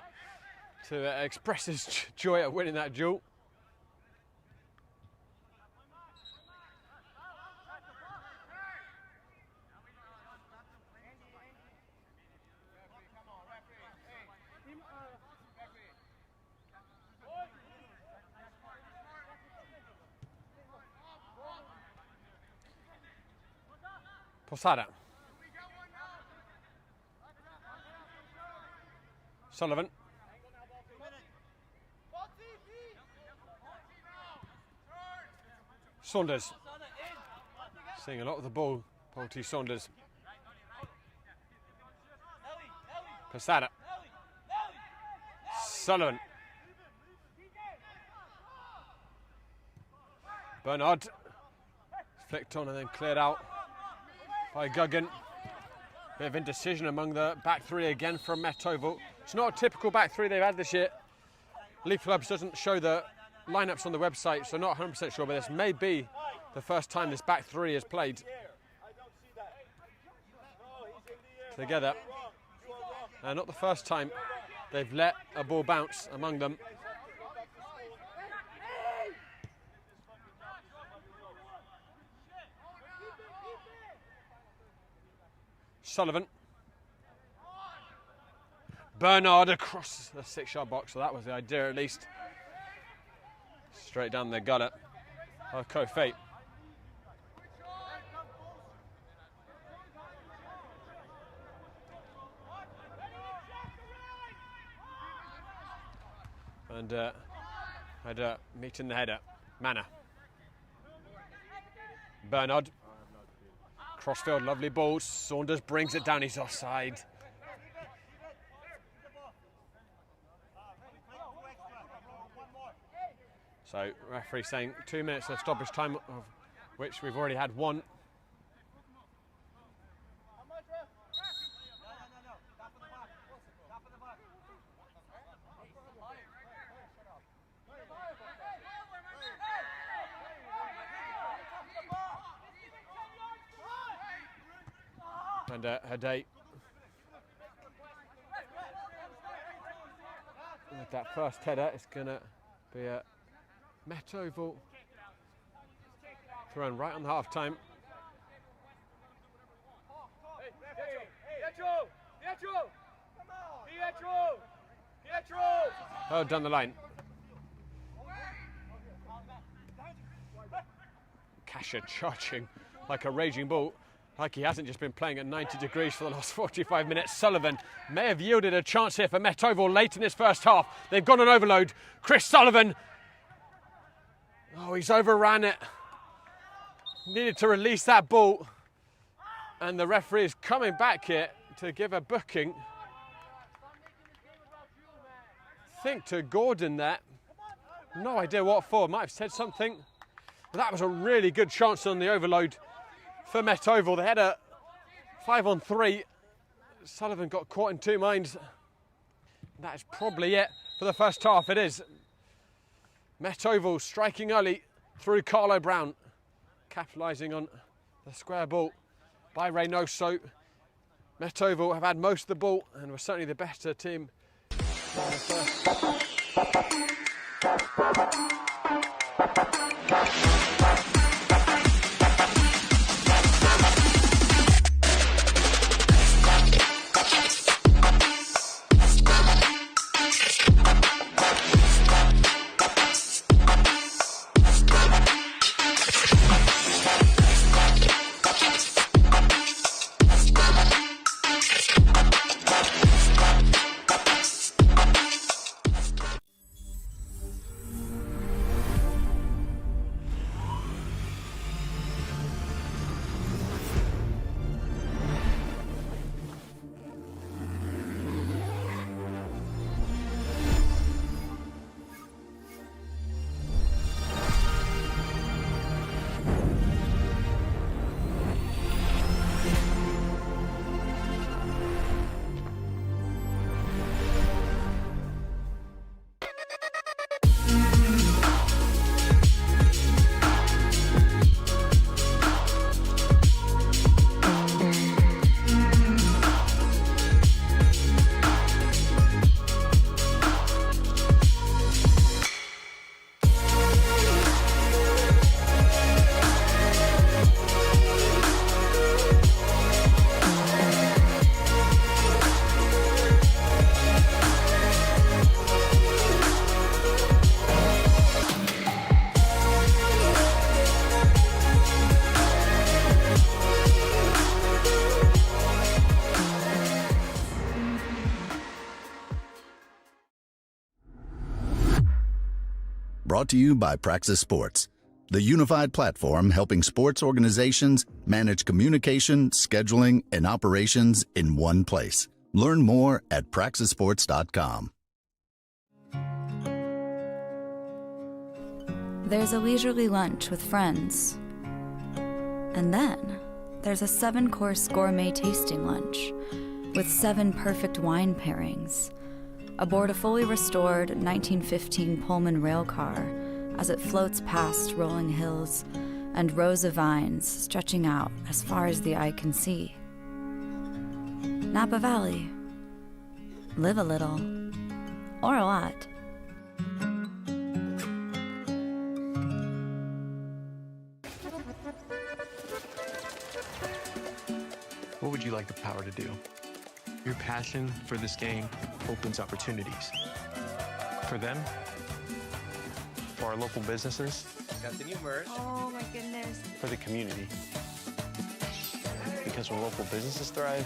to express his joy at winning that duel. Posada. Sullivan. Saunders. Seeing a lot of the ball, Polty Saunders. Posada. Sullivan. Bernard. Flicked on and then cleared out by Guggen. Bit of indecision among the back three again from Met Oval. It's not a typical back three they've had this year. League Clubs doesn't show the lineups on the website, so not 100% sure, but this may be the first time this back three is played together. And not the first time they've let a ball bounce among them. Sullivan. Bernard across the 6-yard box, so that was the idea at least. Straight down the gullet of Kofi. And had a meet in the header. Manor. Bernard. Crossfield, lovely ball. Saunders brings it down. He's offside. So, referee saying 2 minutes of stoppage time, of which we've already had one. And her date. With that first header, it's going to be a Met Oval thrown right on the half time. Oh, down the line. Kasha charging like a raging bull, like he hasn't just been playing at 90 degrees for the last 45 minutes. Sullivan may have yielded a chance here for Met Oval late in this first half. They've got an overload. Chris Sullivan. Oh, he's overran it. Needed to release that ball. And the referee is coming back here to give a booking. I think to Gordon there. No idea what for. Might have said something. But that was a really good chance on the overload for Met Oval. They had a 5-on-3. Sullivan got caught in two minds. That is probably it for the first half. It is. Met Oval striking early through Carlo Brown, capitalising on the square ball by Reynoso. Met Oval have had most of the ball and were certainly the better team. Brought to you by Praxis Sports, the unified platform helping sports organizations manage communication, scheduling, and operations in one place. Learn more at praxisports.com. There's a leisurely lunch with friends. And then there's a 7-course gourmet tasting lunch with 7 perfect wine pairings aboard a fully restored 1915 Pullman rail car as it floats past rolling hills and rows of vines stretching out as far as the eye can see. Napa Valley. Live a little. Or a lot. What would you like the power to do? Your passion for this game opens opportunities. For them, for our local businesses, Got the new merch. Oh my goodness. for the community. Because when local businesses thrive,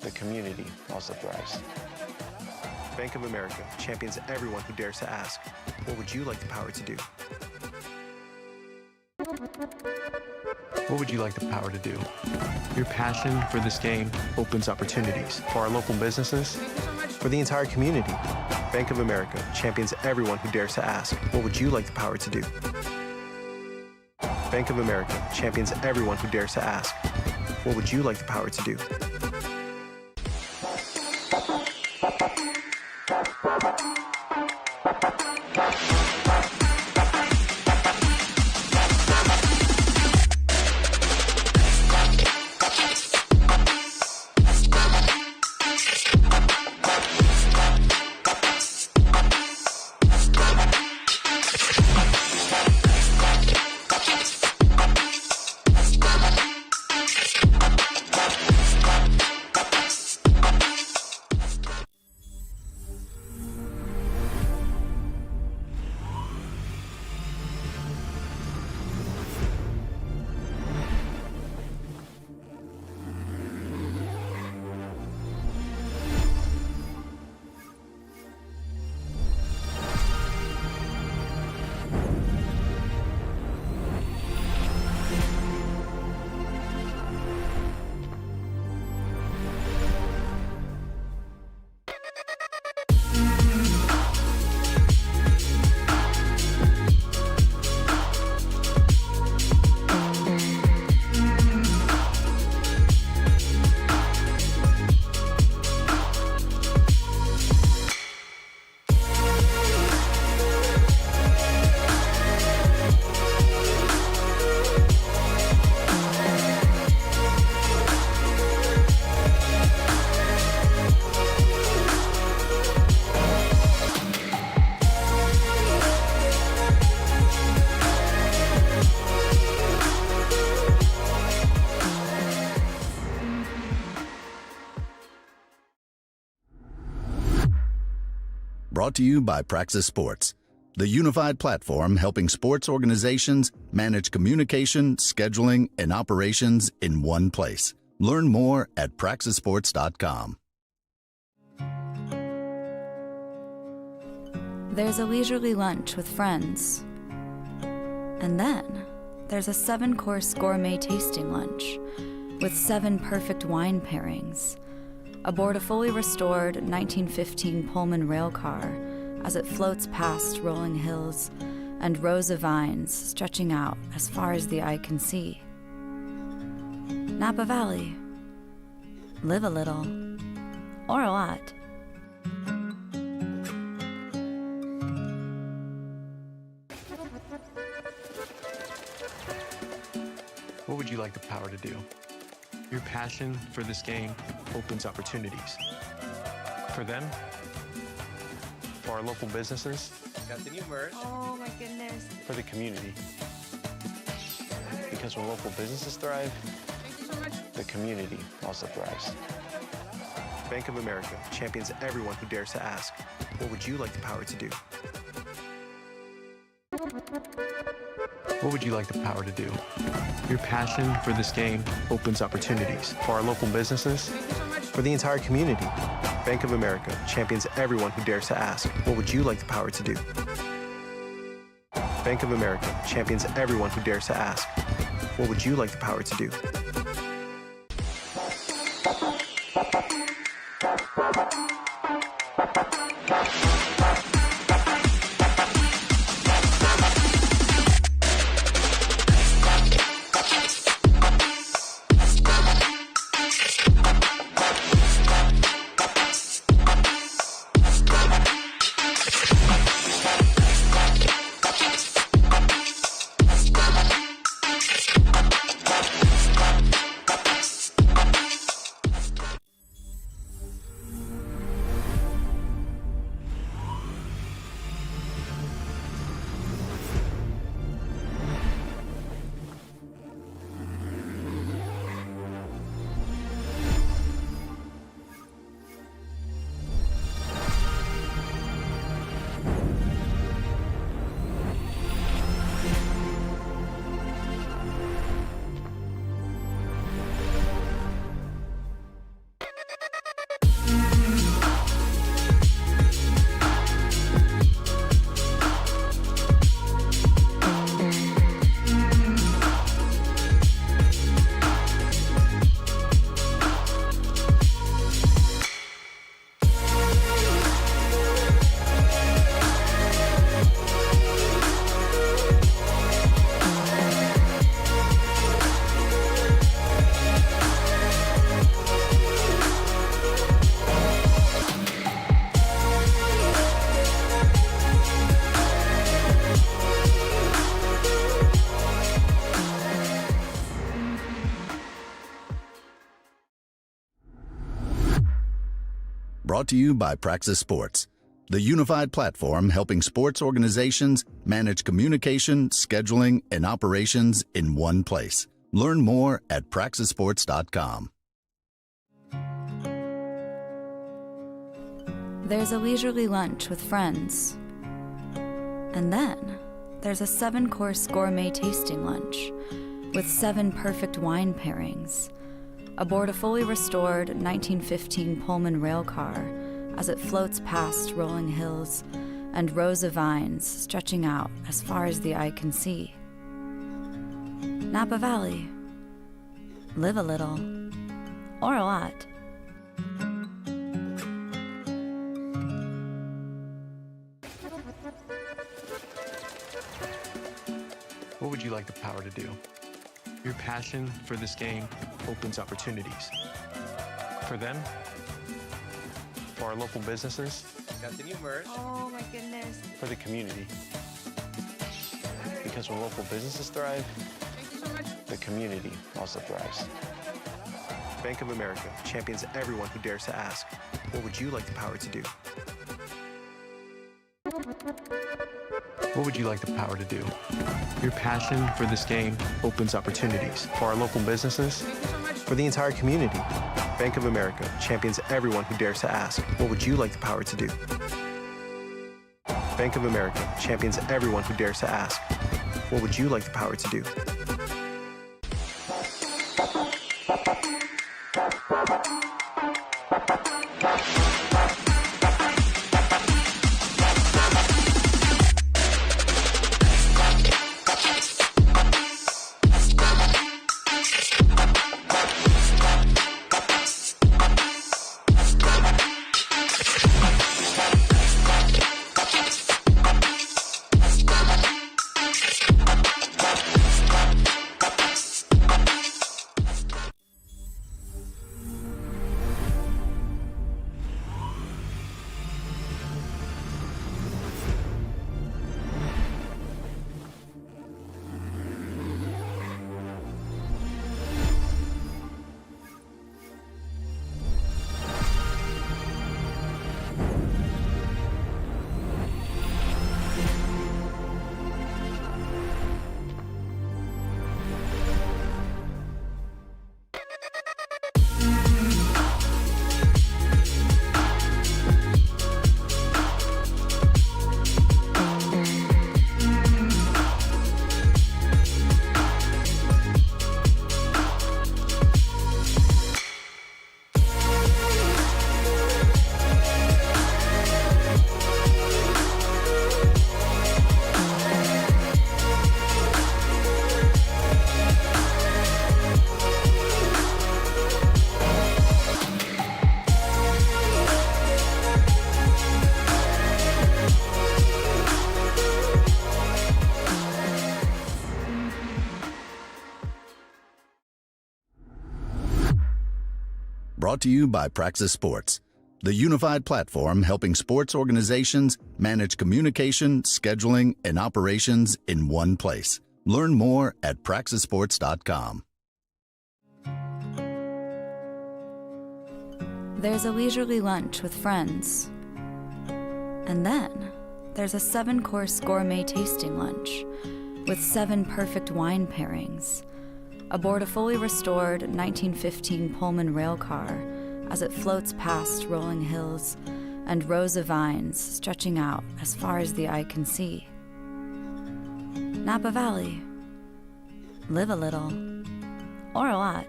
the community also thrives. Bank of America champions everyone who dares to ask, what would you like the power to do? What would you like the power to do? Your passion for this game opens opportunities for our local businesses, for the entire community. Bank of America champions everyone who dares to ask, what would you like the power to do? Bank of America champions everyone who dares to ask, what would you like the power to do? Brought to you by Praxis Sports, the unified platform helping sports organizations manage communication, scheduling, and operations in one place. Learn more at praxisports.com. There's a leisurely lunch with friends. And then there's a 7-course gourmet tasting lunch with 7 perfect wine pairings aboard a fully restored 1915 Pullman rail car as it floats past rolling hills and rows of vines stretching out as far as the eye can see. Napa Valley. Live a little, or a lot. What would you like the power to do? Your passion for this game opens opportunities. For them, for our local businesses, Got the new merch. Oh my goodness. for the community. Because when local businesses thrive, the community also thrives. Bank of America champions everyone who dares to ask, what would you like the power to do? What would you like the power to do? Your passion for this game opens opportunities for our local businesses, for the entire community. Bank of America champions everyone who dares to ask, what would you like the power to do? Bank of America champions everyone who dares to ask, what would you like the power to do? Brought to you by Praxis Sports, the unified platform helping sports organizations manage communication, scheduling, and operations in one place. Learn more at praxisports.com. There's a leisurely lunch with friends. And then there's a 7-course gourmet tasting lunch with 7 perfect wine pairings aboard a fully restored 1915 Pullman rail car as it floats past rolling hills and rows of vines stretching out as far as the eye can see. Napa Valley. Live a little, or a lot. What would you like the power to do? Your passion for this game opens opportunities. For them, for our local businesses, Got the new merch. Oh my goodness. for the community. Because when local businesses thrive, the community also thrives. Bank of America champions everyone who dares to ask, what would you like the power to do? What would you like the power to do? Your passion for this game opens opportunities for our local businesses, for the entire community. Bank of America champions everyone who dares to ask, what would you like the power to do? Bank of America champions everyone who dares to ask, what would you like the power to do? Brought to you by Praxis Sports, the unified platform helping sports organizations manage communication, scheduling, and operations in one place. Learn more at praxisports.com. There's a leisurely lunch with friends. And then there's a 7-course gourmet tasting lunch with 7 perfect wine pairings aboard a fully restored 1915 Pullman rail car as it floats past rolling hills and rows of vines stretching out as far as the eye can see. Napa Valley. Live a little. Or a lot.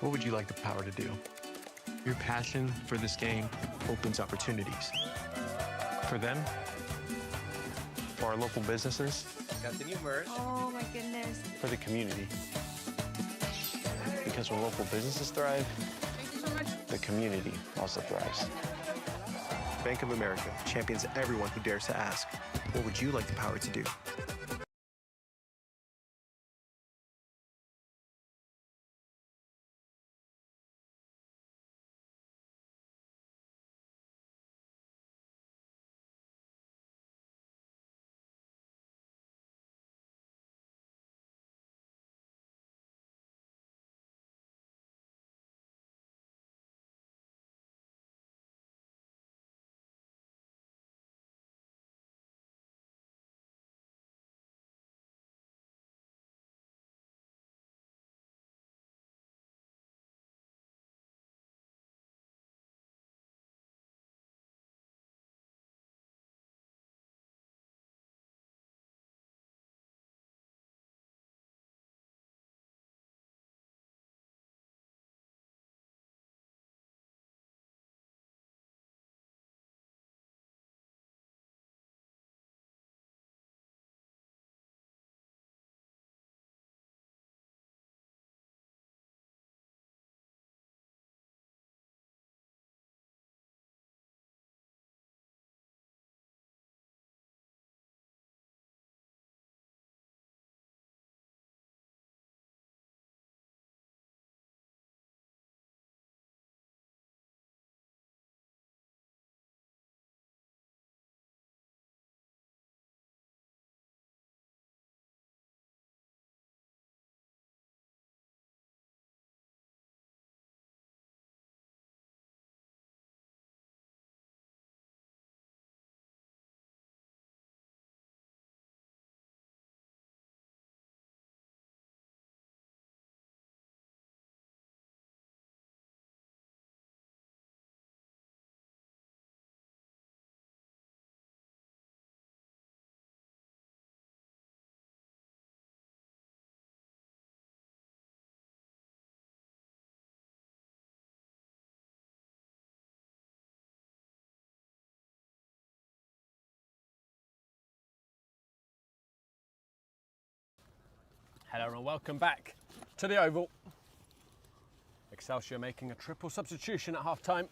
What would you like the power to do? Your passion for this game opens opportunities. For them, for our local businesses, Got the new merch. Oh my goodness. for the community. Because when local businesses thrive, the community also thrives. Bank of America champions everyone who dares to ask, what would you like the power to do? Hello and welcome back to the Oval. Excelsior making a triple substitution at half time.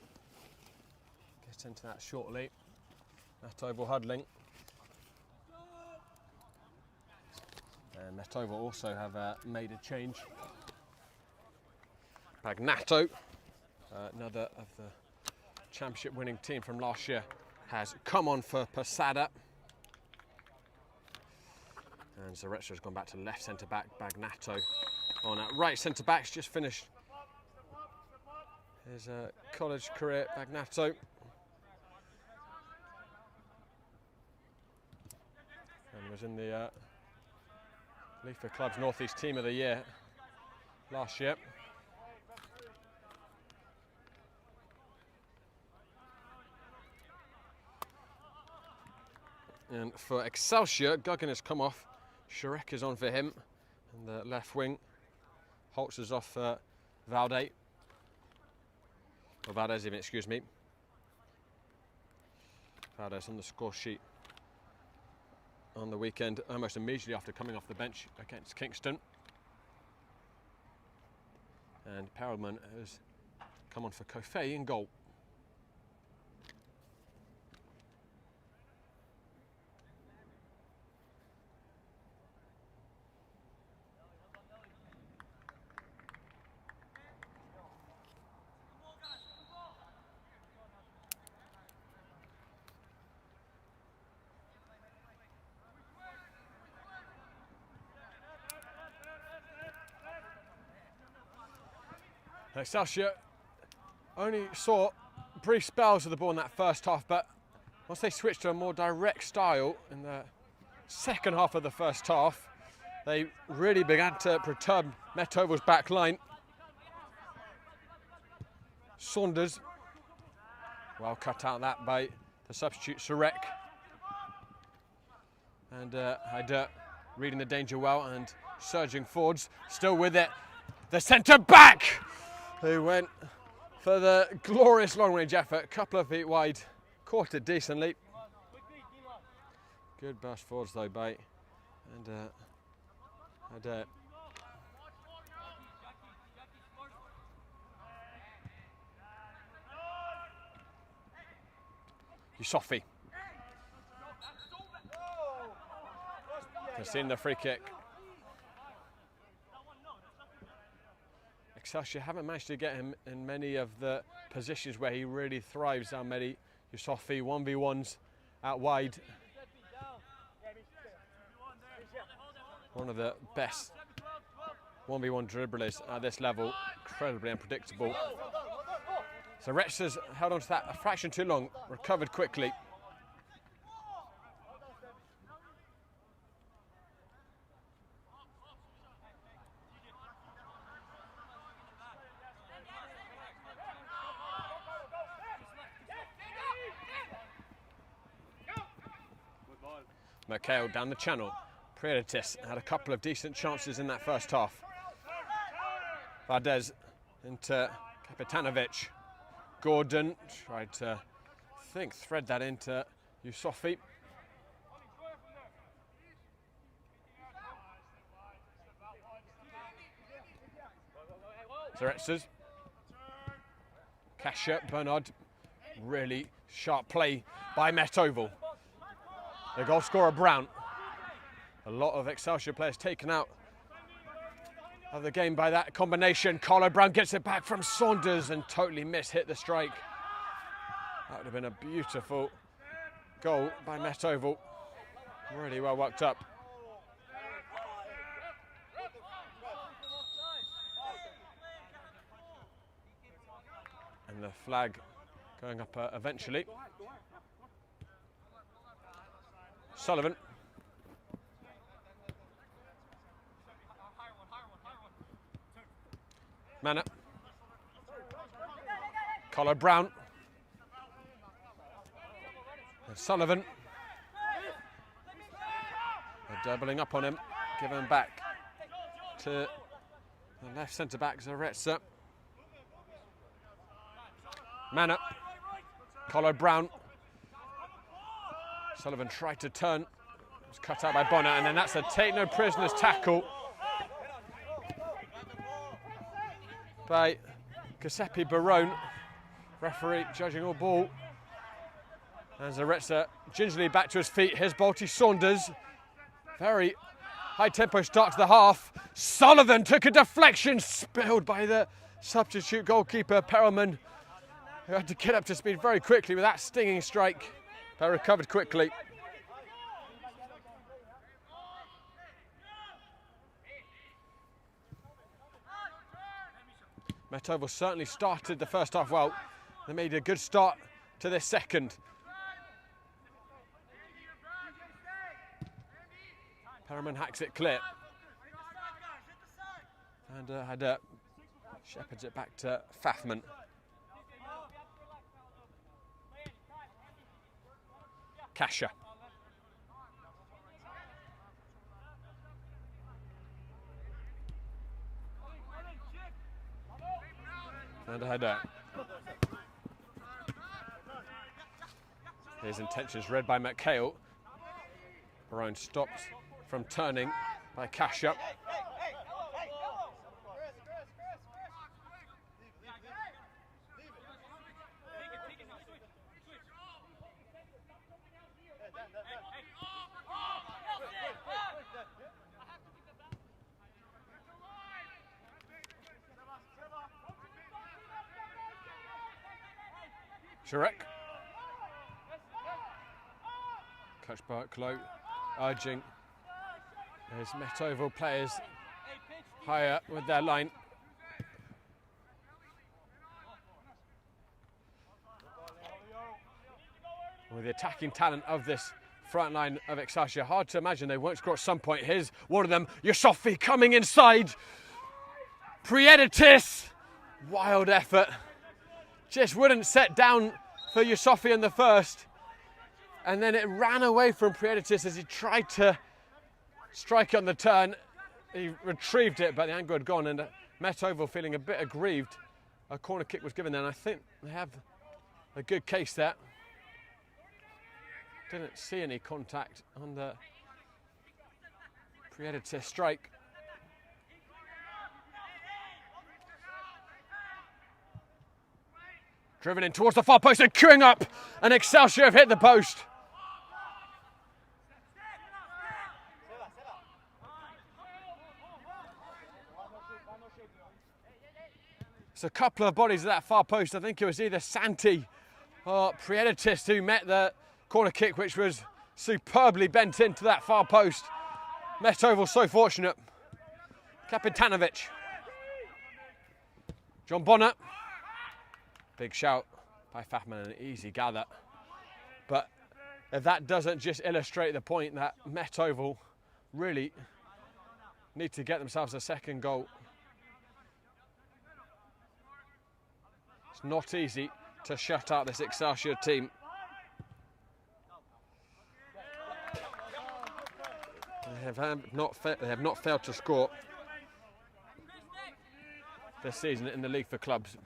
Get into that shortly. That Oval huddling. And Met Oval also have made a change. Bagnato, another of the championship winning team from last year, has come on for Posada. And Zarezza has gone back to left centre back. Bagnato on right centre back's just finished his college career. Bagnato. And was in the Leafer Club's NorthEast Team of the Year last year. And for Excelsior, Guggen has come off. Sharek is on for him. And the left wing. Holtz is off Valde. Or Valdez even, excuse me. Valdez on the score sheet on the weekend, almost immediately after coming off the bench against Kingston. And Perelman has come on for Kofei in goal. Excelsior only saw brief spells of the ball in that first half, but once they switched to a more direct style in the second half of the first half, they really began to perturb Met Oval's back line. Saunders, well cut out that by the substitute Sarek. And Haider reading the danger well and surging forwards, still with it. The centre back, who went for the glorious long-range effort, a couple of feet wide, caught it decently. Good burst forwards though by and Yusofi. Has seen the free kick. Excelsior haven't managed to get him in many of the positions where he really thrives. Almedi, Yusofi, 1v1s out wide. One of the best 1v1 dribblers at this level, incredibly unpredictable. So Retz's held on to that a fraction too long, recovered quickly. Mikhail down the channel. Prioritis had a couple of decent chances in that first half. Valdez into Kapitanovic. Gordon tried to, thread that into Yusofi. Zarezas. Kasha, Bernard. Really sharp play by Met Oval. The goal scorer Brown. A lot of Excelsior players taken out of the game by that combination. Carlo Brown gets it back from Saunders and totally hit the strike. That would have been a beautiful goal by Met Oval. Really well worked up. And the flag going up eventually. Sullivan. Manna. Carlo Brown. And Sullivan. They're doubling up on him. Give him back to the left centre-back, Zarezza. Manna. Carlo Brown. Sullivan tried to turn. It was cut out by Bonner, and then that's a take no prisoners tackle by Giuseppe Barone, referee judging all ball. And Zaretsa gingerly back to his feet. Here's Balti Saunders. Very high tempo start to the half. Sullivan took a deflection, spilled by the substitute goalkeeper, Perelman, who had to get up to speed very quickly with that stinging strike, but recovered quickly. Metovo certainly started the first half well. They made a good start to this second. Perelman hacks it clear. And shepherds it back to Fafman. Kasha. And a header. His intentions read by McHale. Barone stops from turning by Kasha. Sharek. Coach Barklow urging his Metovo players higher with their line. With the attacking talent of this front line of Excelsior, hard to imagine they won't score at some point. Here's one of them, Yusufi coming inside. Prieditis, wild effort. Just wouldn't set down for Yusufi in the first. And then it ran away from Prieditis as he tried to strike it on the turn. He retrieved it, but the angle had gone, and Metovo feeling a bit aggrieved. A corner kick was given there, and I think they have a good case there. Didn't see any contact on the Prieditis strike. Driven in towards the far post and queuing up, and Excelsior have hit the post. It's a couple of bodies at that far post. I think it was either Santi or Prieditis who met the corner kick, which was superbly bent into that far post. Metovo so fortunate. Kapitanovic. John Bonner. Big shout by Fafman, an easy gather. But if that doesn't just illustrate the point that Metovo really need to get themselves a second goal. It's not easy to shut out this Excelsior team. They have not failed to score this season in the league for clubs.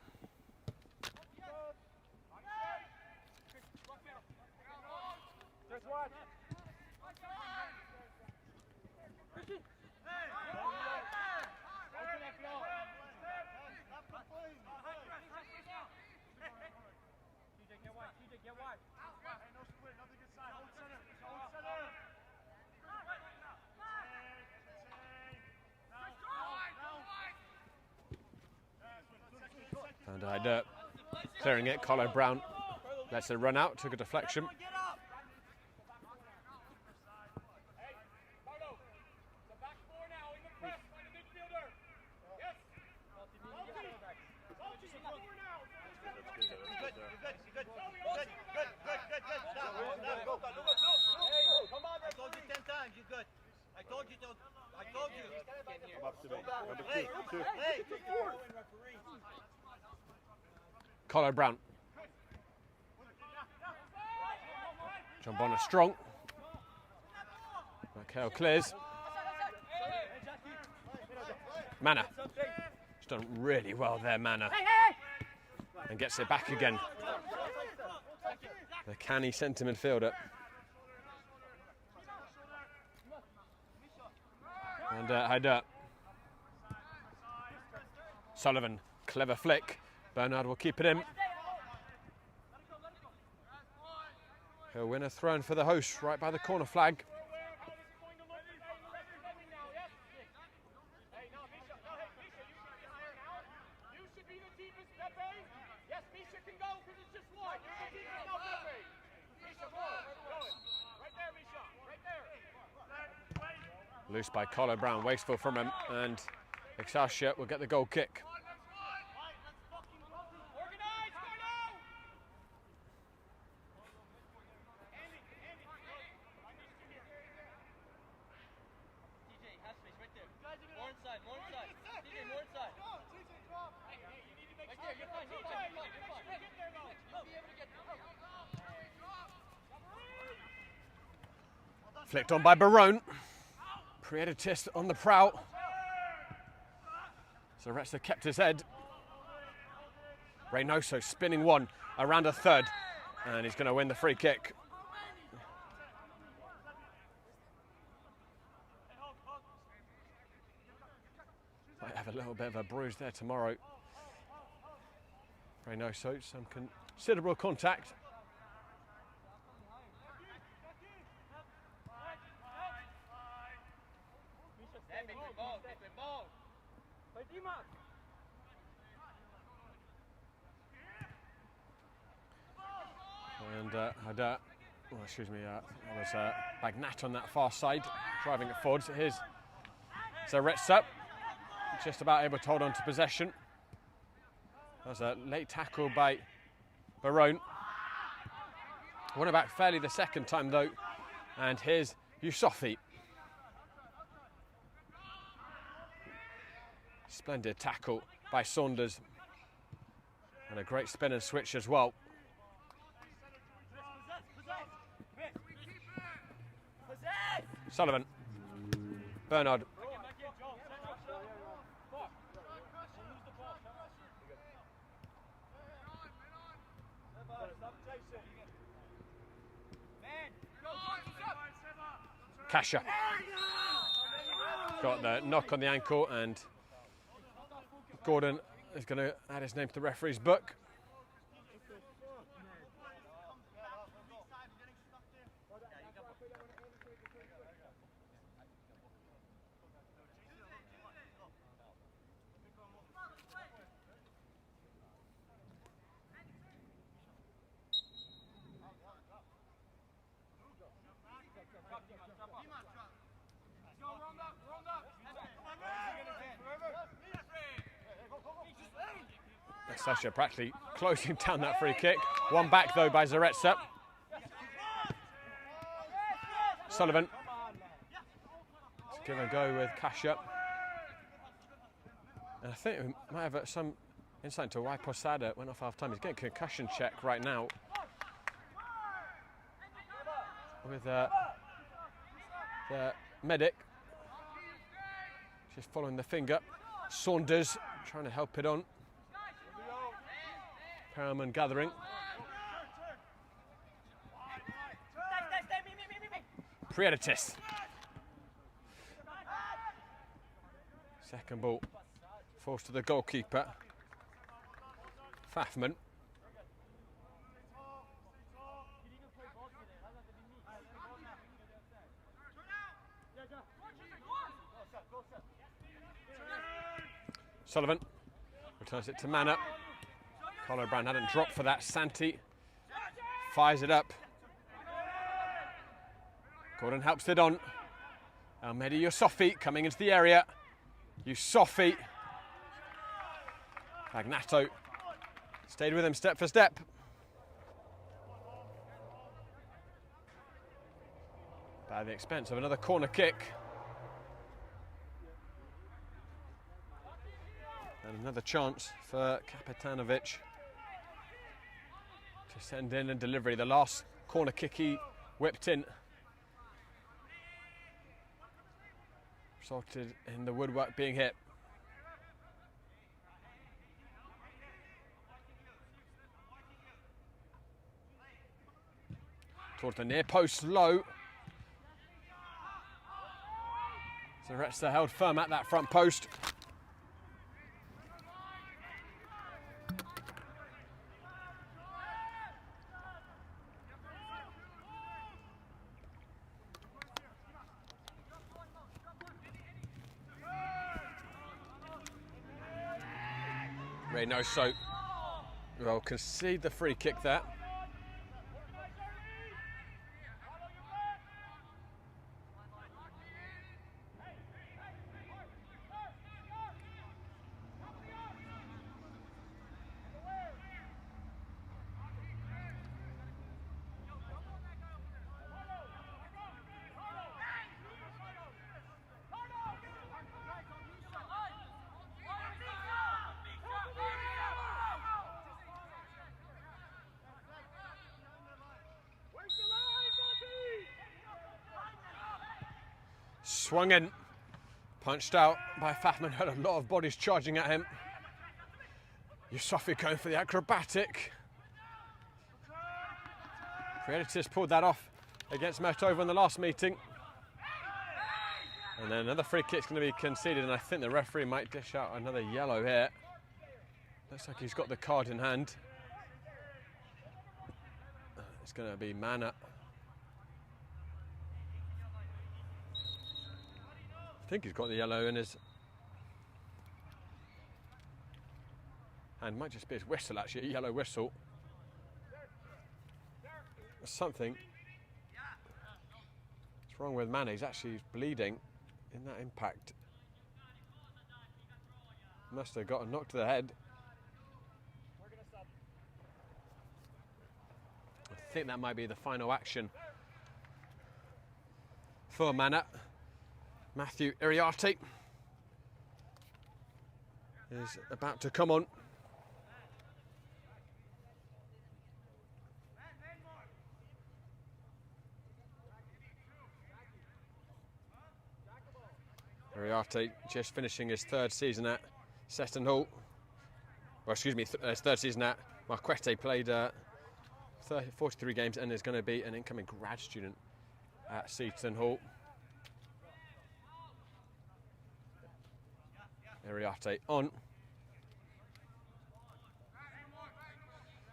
And clearing it, Carlo Brown lets it run out, took a deflection. Carlo Brown. John Bonner strong. McHale clears. Manna. He's done really well there, Manna. And gets it back again. The canny centre midfielder. And Haider. Sullivan Clever flick. Bernard will keep it in. He'll win a throw for the host right by the corner flag. Loose by Collar Brown, wasteful from him, and Excelsior will get the goal kick. Flicked on by Barone. Prioritis on the prowl. Zaretsa kept his head. Reynoso spinning one around a third, and he's going to win the free kick. Might have a little bit of a bruise there tomorrow. Reynoso, some considerable contact. And that was Bagnat on that far side, driving it forwards. Here's Zaretsa, just about able to hold on to possession. That was a late tackle by Barone. Won it back fairly the second time though. And here's Yusufi. Splendid tackle by Saunders. And a great spin and switch as well. Sullivan. Bernard. Kasha. Got the knock on the ankle, and Gordon is going to add his name to the referee's book. Excelsior practically closing down that free kick. One back though by Zaretsa. Sullivan. Let's give a go with Kasha. And I think we might have some insight into why Posada went off half time. He's getting a concussion check right now. With the medic. Just following the finger. Saunders trying to help it on. Perelman gathering. Prioritis. Second ball forced to the goalkeeper. Fafman. Sullivan returns it to Manor. Collar Brown hadn't dropped for that. Santi fires it up. Gordon helps it on. Almedi Yusufi coming into the area. Yusufi. Magnato stayed with him step for step. At the expense of another corner kick. And another chance for Kapetanovic to send in a delivery. The last corner kick he whipped in resulted in the woodwork being hit. Towards the near post, low. Zaretsa held firm at that front post. Reynoso will concede the free kick there. Swung in, punched out by Fafman, had a lot of bodies charging at him. Yusufi going for the acrobatic. Predators pulled that off against Metova in the last meeting. And then another free kick's going to be conceded, and I think the referee might dish out another yellow here. Looks like he's got the card in hand. It's going to be Mana. I think he's got the yellow in his hand. Might just be his whistle, actually, a yellow whistle. Something. What's wrong with Mana? He's actually bleeding in that impact. Must have got a knock to the head. I think that might be the final action for Mana. Matthew Iriarte is about to come on. Iriarte just finishing his third season at Seston Hall. Well, excuse me, his third season at Marquette. Played 43 games and is going to be an incoming grad student at Seton Hall. Iriarte on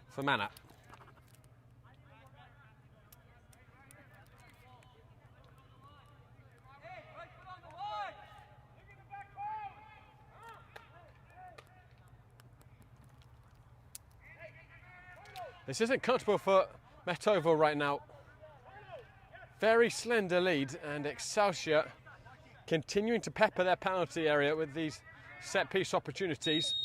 for Mana. This isn't comfortable for Metova right now. Very slender lead, and Excelsior continuing to pepper their penalty area with these set-piece opportunities.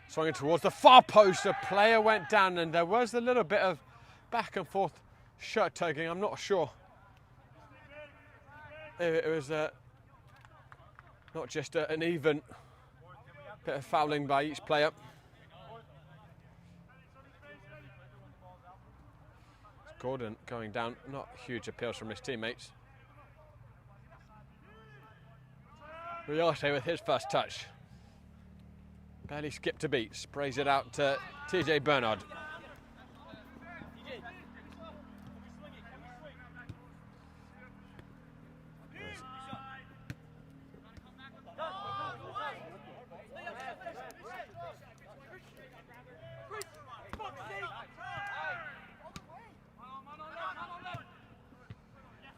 Swinging towards the far post, a player went down, and there was a little bit of back and forth shirt tugging. I'm not sure it was not just an even bit of fouling by each player. Gordon going down, not huge appeals from his teammates. Iriarte with his first touch. Barely skipped a beat, sprays it out to TJ Bernard.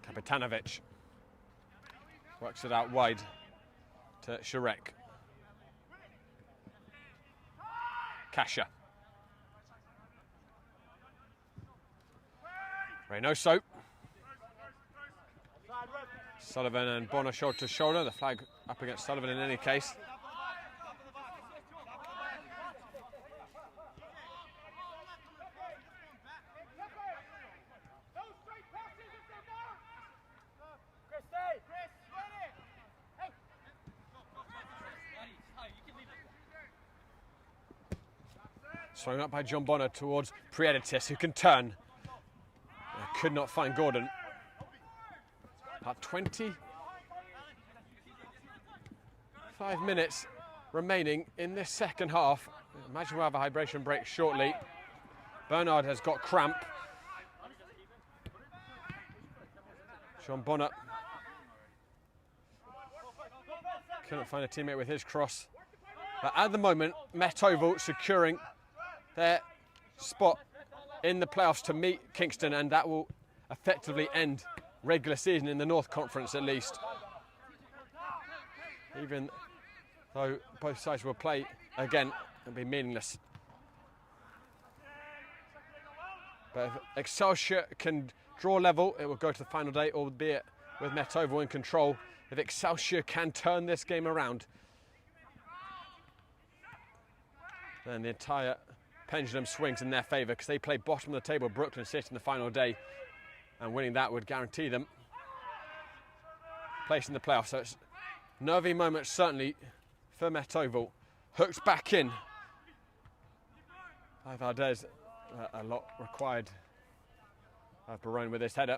Kapitanovic works it out wide to Sharek. Kasha. Reynoso. Sullivan and Bonner shoulder to shoulder. The flag up against Sullivan in any case. Swung up by John Bonner towards Predators, who can turn. Could not find Gordon. About 25 minutes remaining in this second half. Imagine we'll have a hydration break shortly. Bernard has got cramp. John Bonner couldn't find a teammate with his cross. But at the moment, Metova securing their spot in the playoffs to meet Kingston, and that will effectively end regular season in the North Conference at least. Even So both sides will play again. It'll be meaningless. But if Excelsior can draw level, it will go to the final day, albeit with Metovo in control. If Excelsior can turn this game around, then the entire pendulum swings in their favour, because they play bottom of the table Brooklyn City in the final day, and winning that would guarantee them place in the playoffs. So it's nervy moment certainly for Metovo. Hooked back in by Valdez. A lot required of Barone with his header.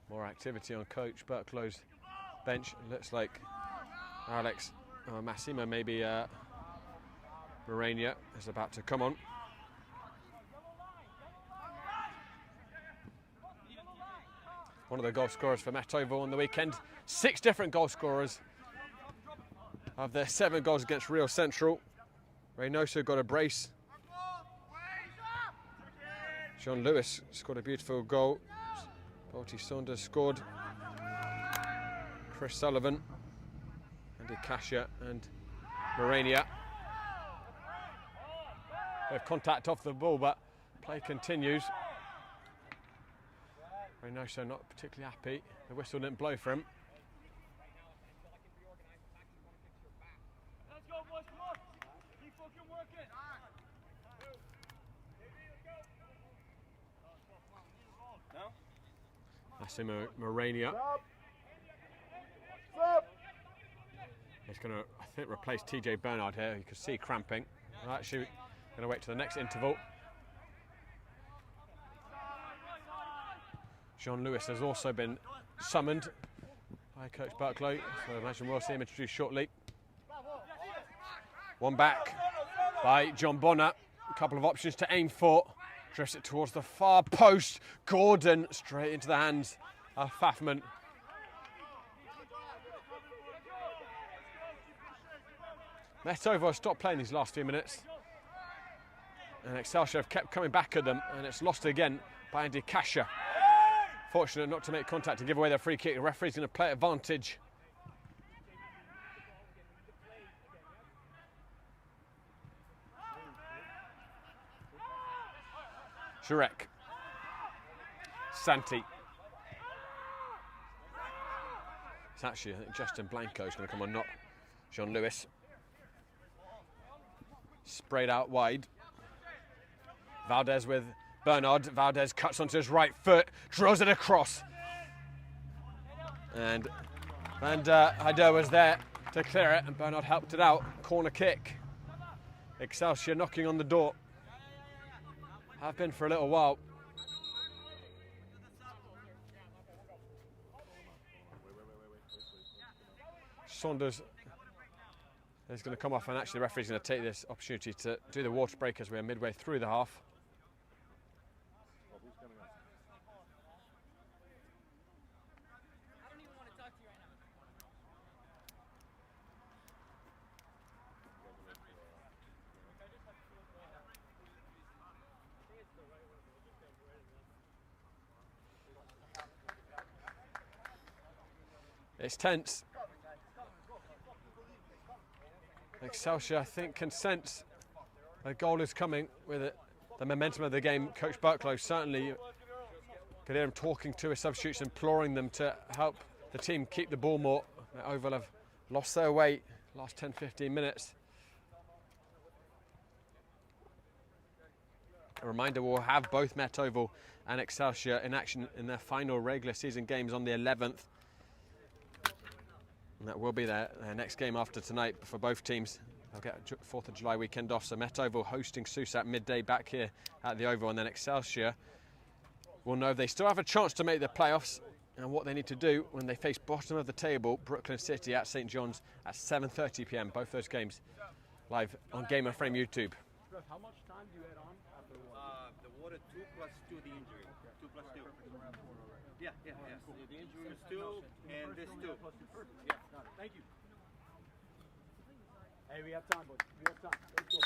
More activity on Coach Berklow's bench. Looks like Alex Massimo, maybe Morania is about to come on. One of the goal scorers for Metovo on the weekend. 6 different goal scorers of their 7 goals against Rio Central. Reynoso got a brace. John Lewis scored a beautiful goal. Balti Saunders scored. Chris Sullivan, Andy Kasha and Morania. They have contact off the ball, but play continues. Reynoso not particularly happy. The whistle didn't blow for him. Let's go, boys, come on. Keep fucking working. No? Massimo Morania. He's going to, I think, replace TJ Bernard here. You can see cramping. Well, actually, going to wait to the next interval. Jean Lewis has also been summoned by Coach Berklow, so I imagine we'll see him introduced shortly. One back by John Bonner. A couple of options to aim for. Drifts it towards the far post. Gordon straight into the hands of Pfaffman. Metovo stopped playing these last few minutes, and Excelsior have kept coming back at them, and it's lost again by Andy Kasha. Fortunate not to make contact to give away their free kick. The referee's going to play advantage. Jurek. Santi. It's actually, I think Justin Blanco is going to come on, not Jean Lewis. Sprayed out wide. Valdez with Bernard. Valdez cuts onto his right foot, drills it across. And Heider was there to clear it, and Bernard helped it out. Corner kick. Excelsior knocking on the door. Have been for a little while. Saunders is going to come off, and actually the referee's going to take this opportunity to do the water break as we're midway through the half. It's tense. Excelsior, I think, can sense a goal is coming with it. The momentum of the game. Coach Berklow certainly could hear him talking to his substitutes, imploring them to help the team keep the ball more. Oval have lost their way last 10-15 minutes. A reminder, we'll have both Metovo and Excelsior in action in their final regular season games on the 11th. And that will be their next game after tonight for both teams. They'll get 4th of July weekend off. So Metovo hosting Susat midday back here at the Oval, and then Excelsior will know they still have a chance to make the playoffs and what they need to do when they face bottom of the table Brooklyn City at St John's at 7:30 p.m. Both those games live on Game and Frame YouTube. How much time do you add on after the water? The water 2 plus 2 the injury. 2 plus 2. Yeah. The injury is 2 and this 2. Yeah. Thank you. Hey, we have time, boys. We have time. Let's go.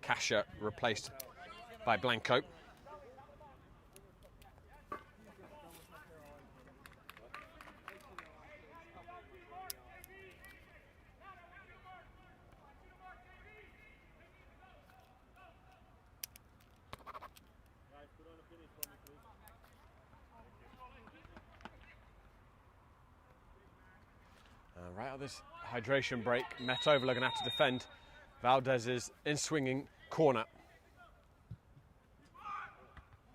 Kasha replaced by Blanco. Right out this hydration break, Metova are going to have to defend Valdez's in-swinging corner.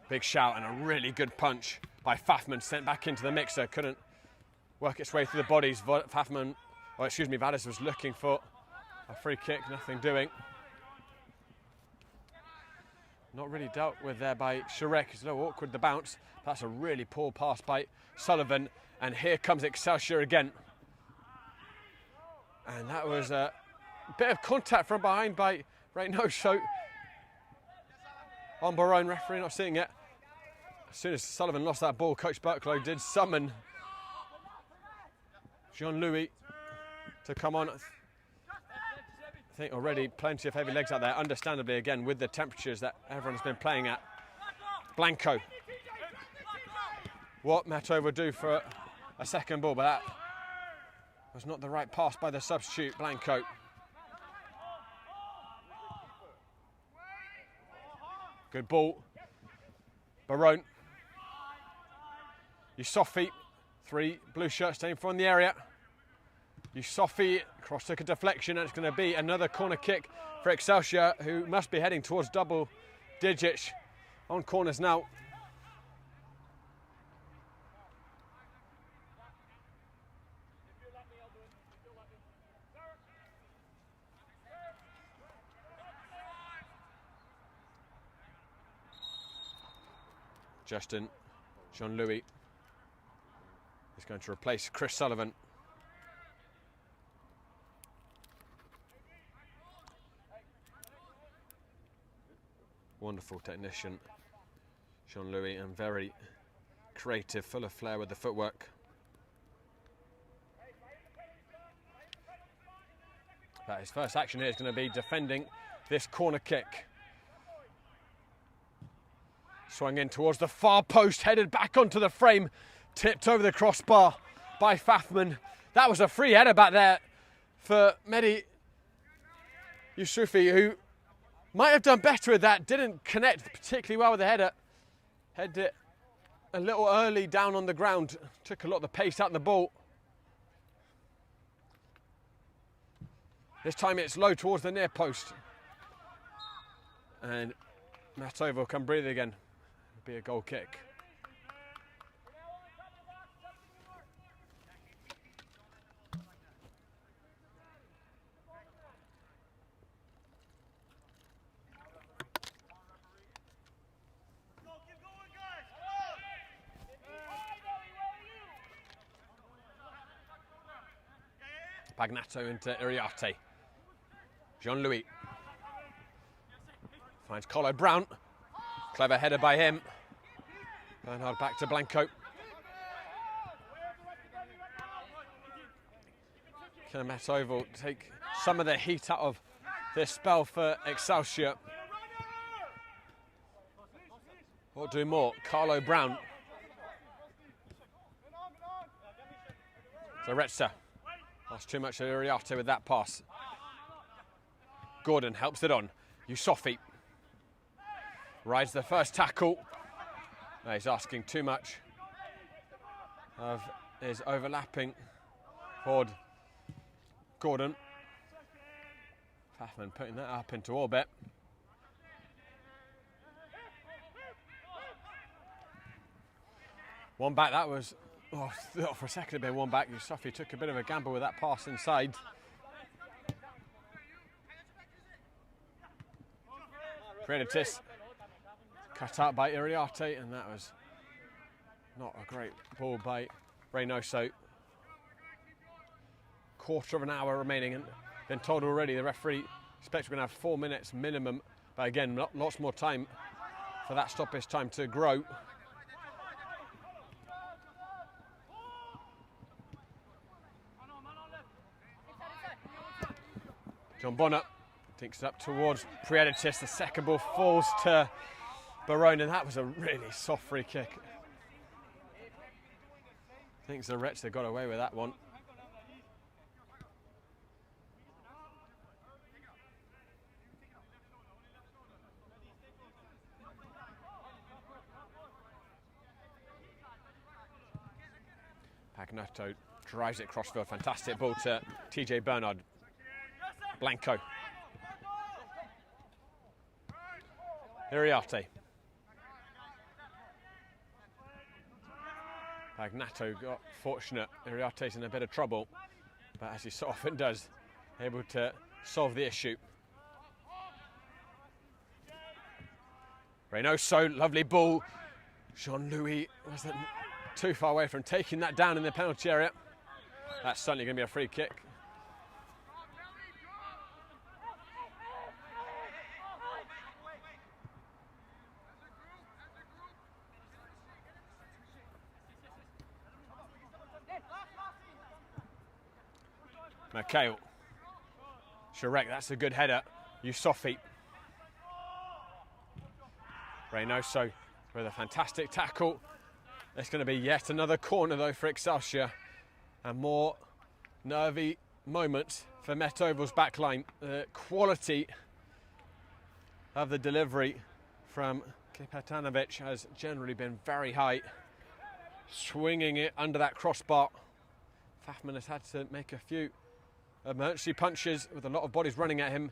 Big shout and a really good punch by Fafman, sent back into the mixer. Couldn't work its way through the bodies. Valdez was looking for a free kick, nothing doing. Not really dealt with there by Sharek. It's a little awkward, the bounce. That's a really poor pass by Sullivan. And here comes Excelsior again. And that was a bit of contact from behind by Reynoso. On Barone, referee not seeing it. As soon as Sullivan lost that ball, Coach Berklow did summon Jean-Louis to come on. I think already plenty of heavy legs out there, understandably, again, with the temperatures that everyone's been playing at. Blanco. What Metova would do for a second ball, but that was not the right pass by the substitute, Blanco. Good ball. Barone. Yusufi. 3 blue shirts staying from the area. Yusufi cross took a deflection, and it's going to be another corner kick for Excelsior, who must be heading towards double digits on corners now. Justin Jean-Louis is going to replace Chris Sullivan. Wonderful technician, Jean-Louis, and very creative, full of flair with the footwork. But his first action here is going to be defending this corner kick. Swung in towards the far post, headed back onto the frame, tipped over the crossbar by Fafman. That was a free header back there for Mehdi Yusufi, who might have done better with that. Didn't connect particularly well with the header. Headed it a little early down on the ground. Took a lot of the pace out of the ball. This time it's low towards the near post. And Metova will come breathing again. Be a goal kick. Pagnato into Iriarte. Jean-Louis finds Carlo Brown. Clever header by him. Bernhard back to Blanco. Can Metova take some of the heat out of this spell for Excelsior? Or do more? Carlo Brown. Zaretsa lost too much of Iriarte with that pass. Gordon helps it on. Yusufi rides the first tackle. No, he's asking too much of his overlapping forward Gordon. Fafman putting that up into orbit. One back, that was, for a second it'd been one back. Yusufi took a bit of a gamble with that pass inside. Creditis cut out by Iriarte, and that was not a great ball by Reynoso. Quarter of an hour remaining, and been told already the referee expects we're going to have 4 minutes minimum, but again, lots more time for that stoppage time to grow. John Bonner Dinks it up towards Prieditis. The second ball falls to Barone, and that was a really soft free kick. I think Zaretsa got away with that one. Pagnato drives it crossfield. Fantastic ball to TJ Bernard. Blanco. Iriarte. Pagnato got fortunate. Iriarte's in a bit of trouble, but as he so often does, able to solve the issue. Reynoso, lovely ball. Jean-Louis wasn't too far away from taking that down in the penalty area. That's certainly going to be a free kick. Mikhail. Sharek, that's a good header. Yusofi. Reynoso with a fantastic tackle. It's going to be yet another corner though for Excelsior. And more nervy moments for Met Oval's backline. The quality of the delivery from Kipatanovic has generally been very high. Swinging it under that crossbar. Fafman has had to make a few emergency punches with a lot of bodies running at him.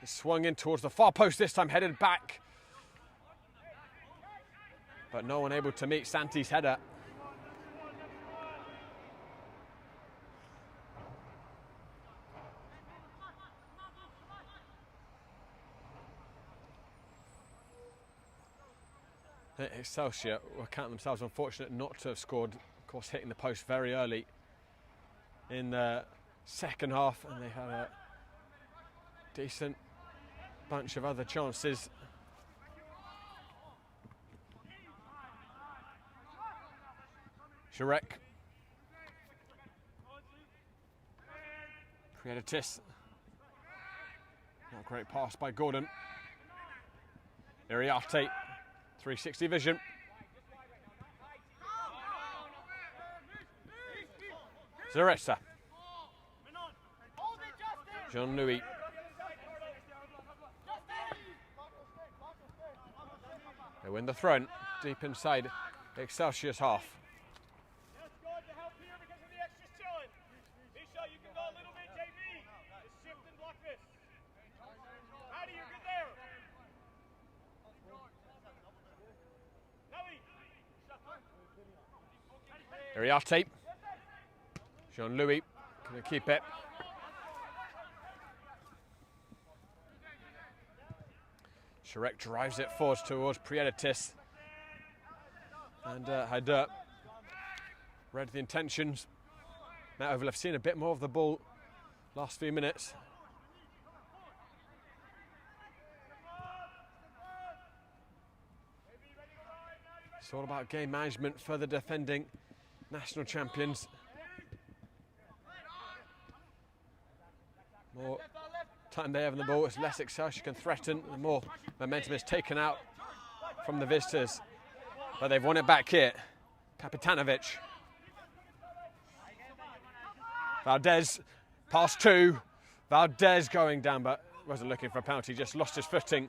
He swung in towards the far post this time, headed back. But no one able to meet Santi's header. Excelsior will count themselves unfortunate not to have scored, of course hitting the post very early in the second half, and they had a decent bunch of other chances. Sharek. Prieditis. Not a great pass by Gordon. Iriarte. 360 vision. Zaressa. Jean-Louis. They win the throw deep inside Excelsior's half. Iriarte. Jean-Louis can keep it. Sharek drives it forward towards Prieditis. And had read the intentions. Met Oval have seen a bit more of the ball last few minutes. It's all about game management for the defending national champions. More time they have in the ball, it's less Excelsior can threaten, the more momentum is taken out from the visitors. But they've won it back here. Kapitanovic. Valdez, pass two. Valdez going down, but wasn't looking for a penalty, just lost his footing.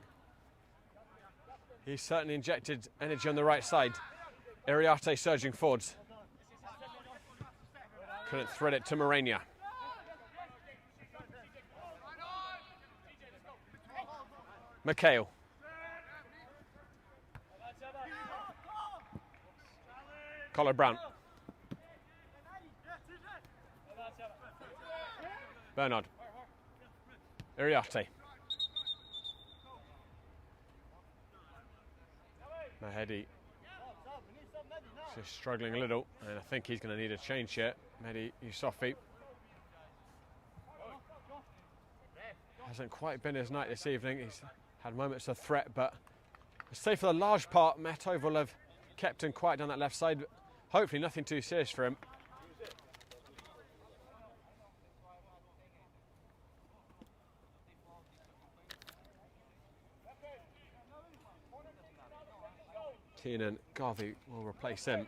He certainly injected energy on the right side. Iriarte surging forwards. Couldn't thread it to Morenia. Mikhail. Collar Brown. Bernard. Iriarte. Mahedi just struggling a little, and I think he's going to need a change here. Mehdi Yusofi. Hasn't quite been his night this evening. He's had moments of threat, but I'd say for the large part, Met Oval have kept him quiet down that left side. Hopefully nothing too serious for him. Keenan Garvey will replace him.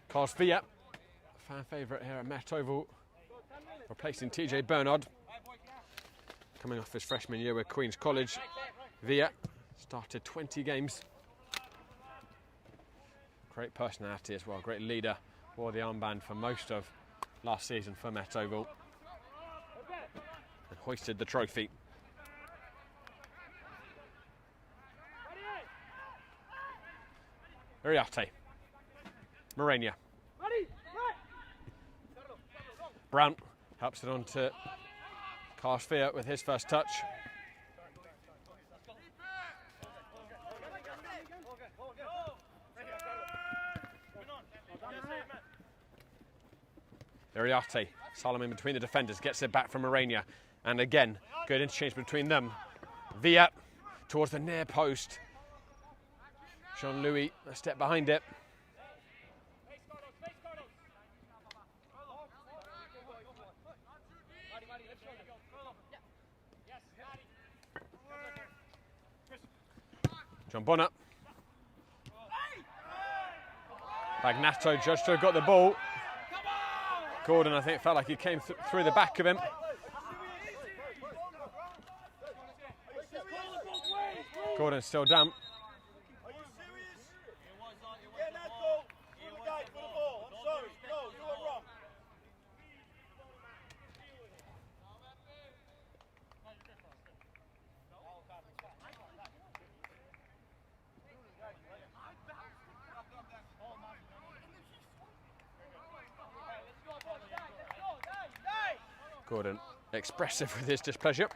Carlos Villa, fan favourite here at Met Oval, replacing TJ Bernard. Coming off his freshman year with Queen's College, Villa started 20 games. Great personality as well, great leader. Wore the armband for most of last season for Met Oval and hoisted the trophy. Uriarte. Morenia. Brown helps it on to Carlos Villa with his first touch. Uriarte, Solomon between the defenders, gets it back from Morenia. And again, good interchange between them. Villa towards the near post. Jean-Louis a step behind it. John Bonner. Bagnato judged to have got the ball. Gordon, I think, felt like he came through the back of him. Gordon still down. Gordon expressive with his displeasure.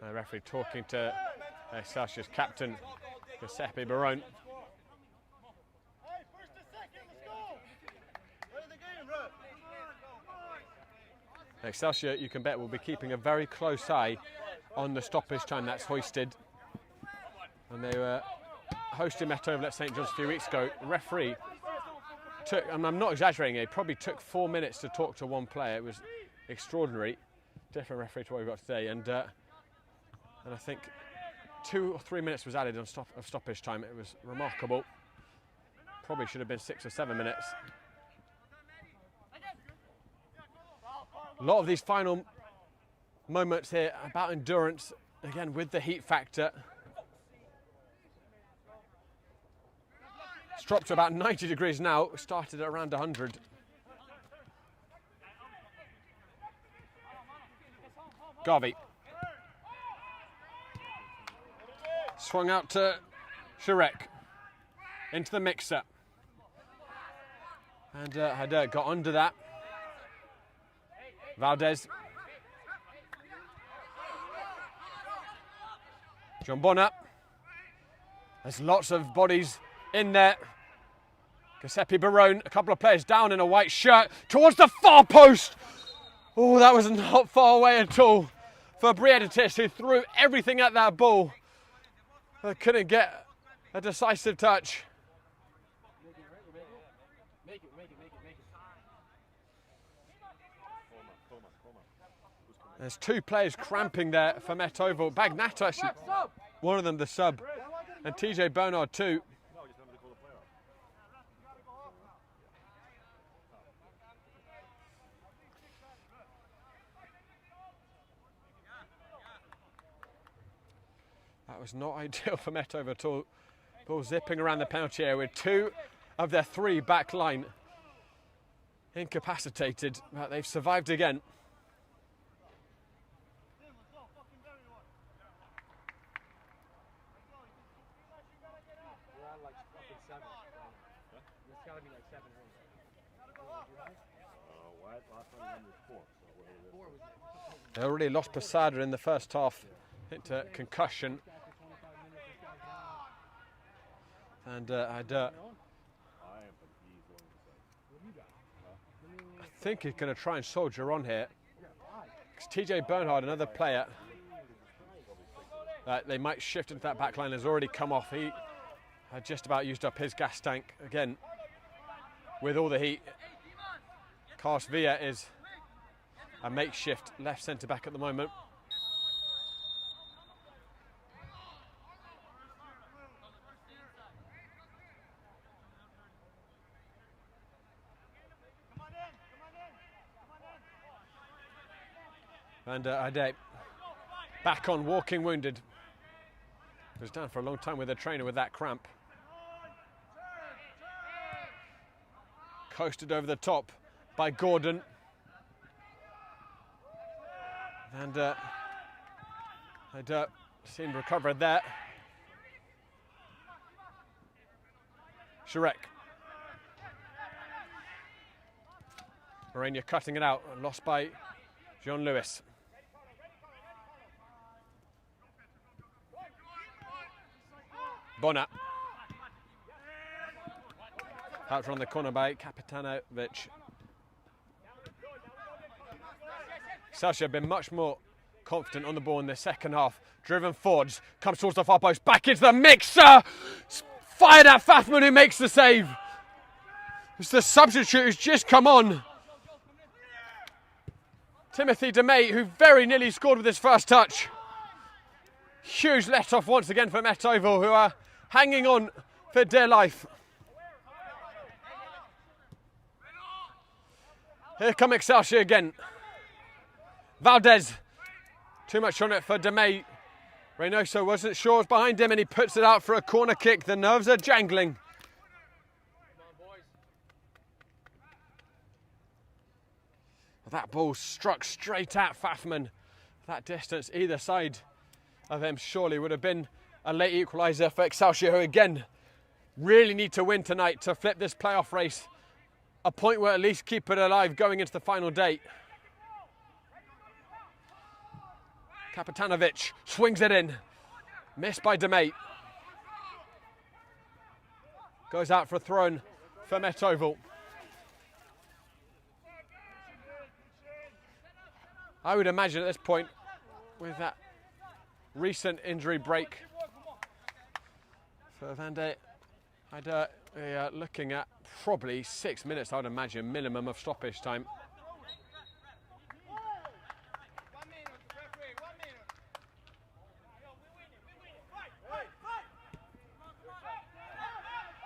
The referee talking to Excelsior's captain, Giuseppe Barone. Excelsior, you can bet, will be keeping a very close eye on the stoppage time that's hoisted. And they were hosting Met Oval at St John's a few weeks ago. The referee took, and I'm not exaggerating, it probably took 4 minutes to talk to one player. It was extraordinary. Different referee to what we've got today. And I think 2 or 3 minutes was added on stoppage time. It was remarkable. Probably should have been 6 or 7 minutes. A lot of these final moments here about endurance, again with the heat factor. It's dropped to about 90 degrees now, started at around 100. Garvey. Swung out to Sharek. Into the mixer. And had got under that. Valdez. John Bonner. There's lots of bodies in there. Giuseppe Barone, a couple of players down in a white shirt towards the far post. Oh, that was not far away at all for Brieditis, who threw everything at that ball but couldn't get a decisive touch. There's 2 players cramping there for Met Oval. Bagnato, actually, one of them the sub, and TJ Bernard too. That was not ideal for Met Oval at all. Ball zipping around the penalty area with 2 of their 3 back line incapacitated, but they've survived again. They already lost Posada in the first half, hit a concussion. And think he's going to try and soldier on here. TJ Bernhard, another player, they might shift into that back line, has already come off. He had just about used up his gas tank again with all the heat. Carlos Villa is a makeshift left centre back at the moment. And Ade back on, walking wounded. Was down for a long time with a trainer with that cramp. Coasted over the top by Gordon. And Ade seemed recovered there. Sharek. Morenia cutting it out, lost by Jean-Louis. Bona. Out from the corner by Kapitanovic. Excelsior have been much more confident on the ball in the second half. Driven forwards, comes towards the far post, back into the mixer. Fired at Fafman, who makes the save. It's the substitute who's just come on. Timothy DeMay, who very nearly scored with his first touch. Huge let off once again for Met Oval, who are hanging on for dear life. Here come Excelsior again. Valdez, too much on it for DeMay. Reynoso wasn't sure it was behind him and he puts it out for a corner kick. The nerves are jangling. That ball struck straight at Fafman. That distance either side of him surely would have been a late equaliser for Excelsior, who again really need to win tonight to flip this playoff race. A point where at least keep it alive going into the final day. Kapitanovic swings it in. Missed by DeMay. Goes out for a throw-in for Met Oval. I would imagine at this point, with that recent injury break for Van Dijk, we are looking at probably 6 minutes, I would imagine, minimum of stoppage time.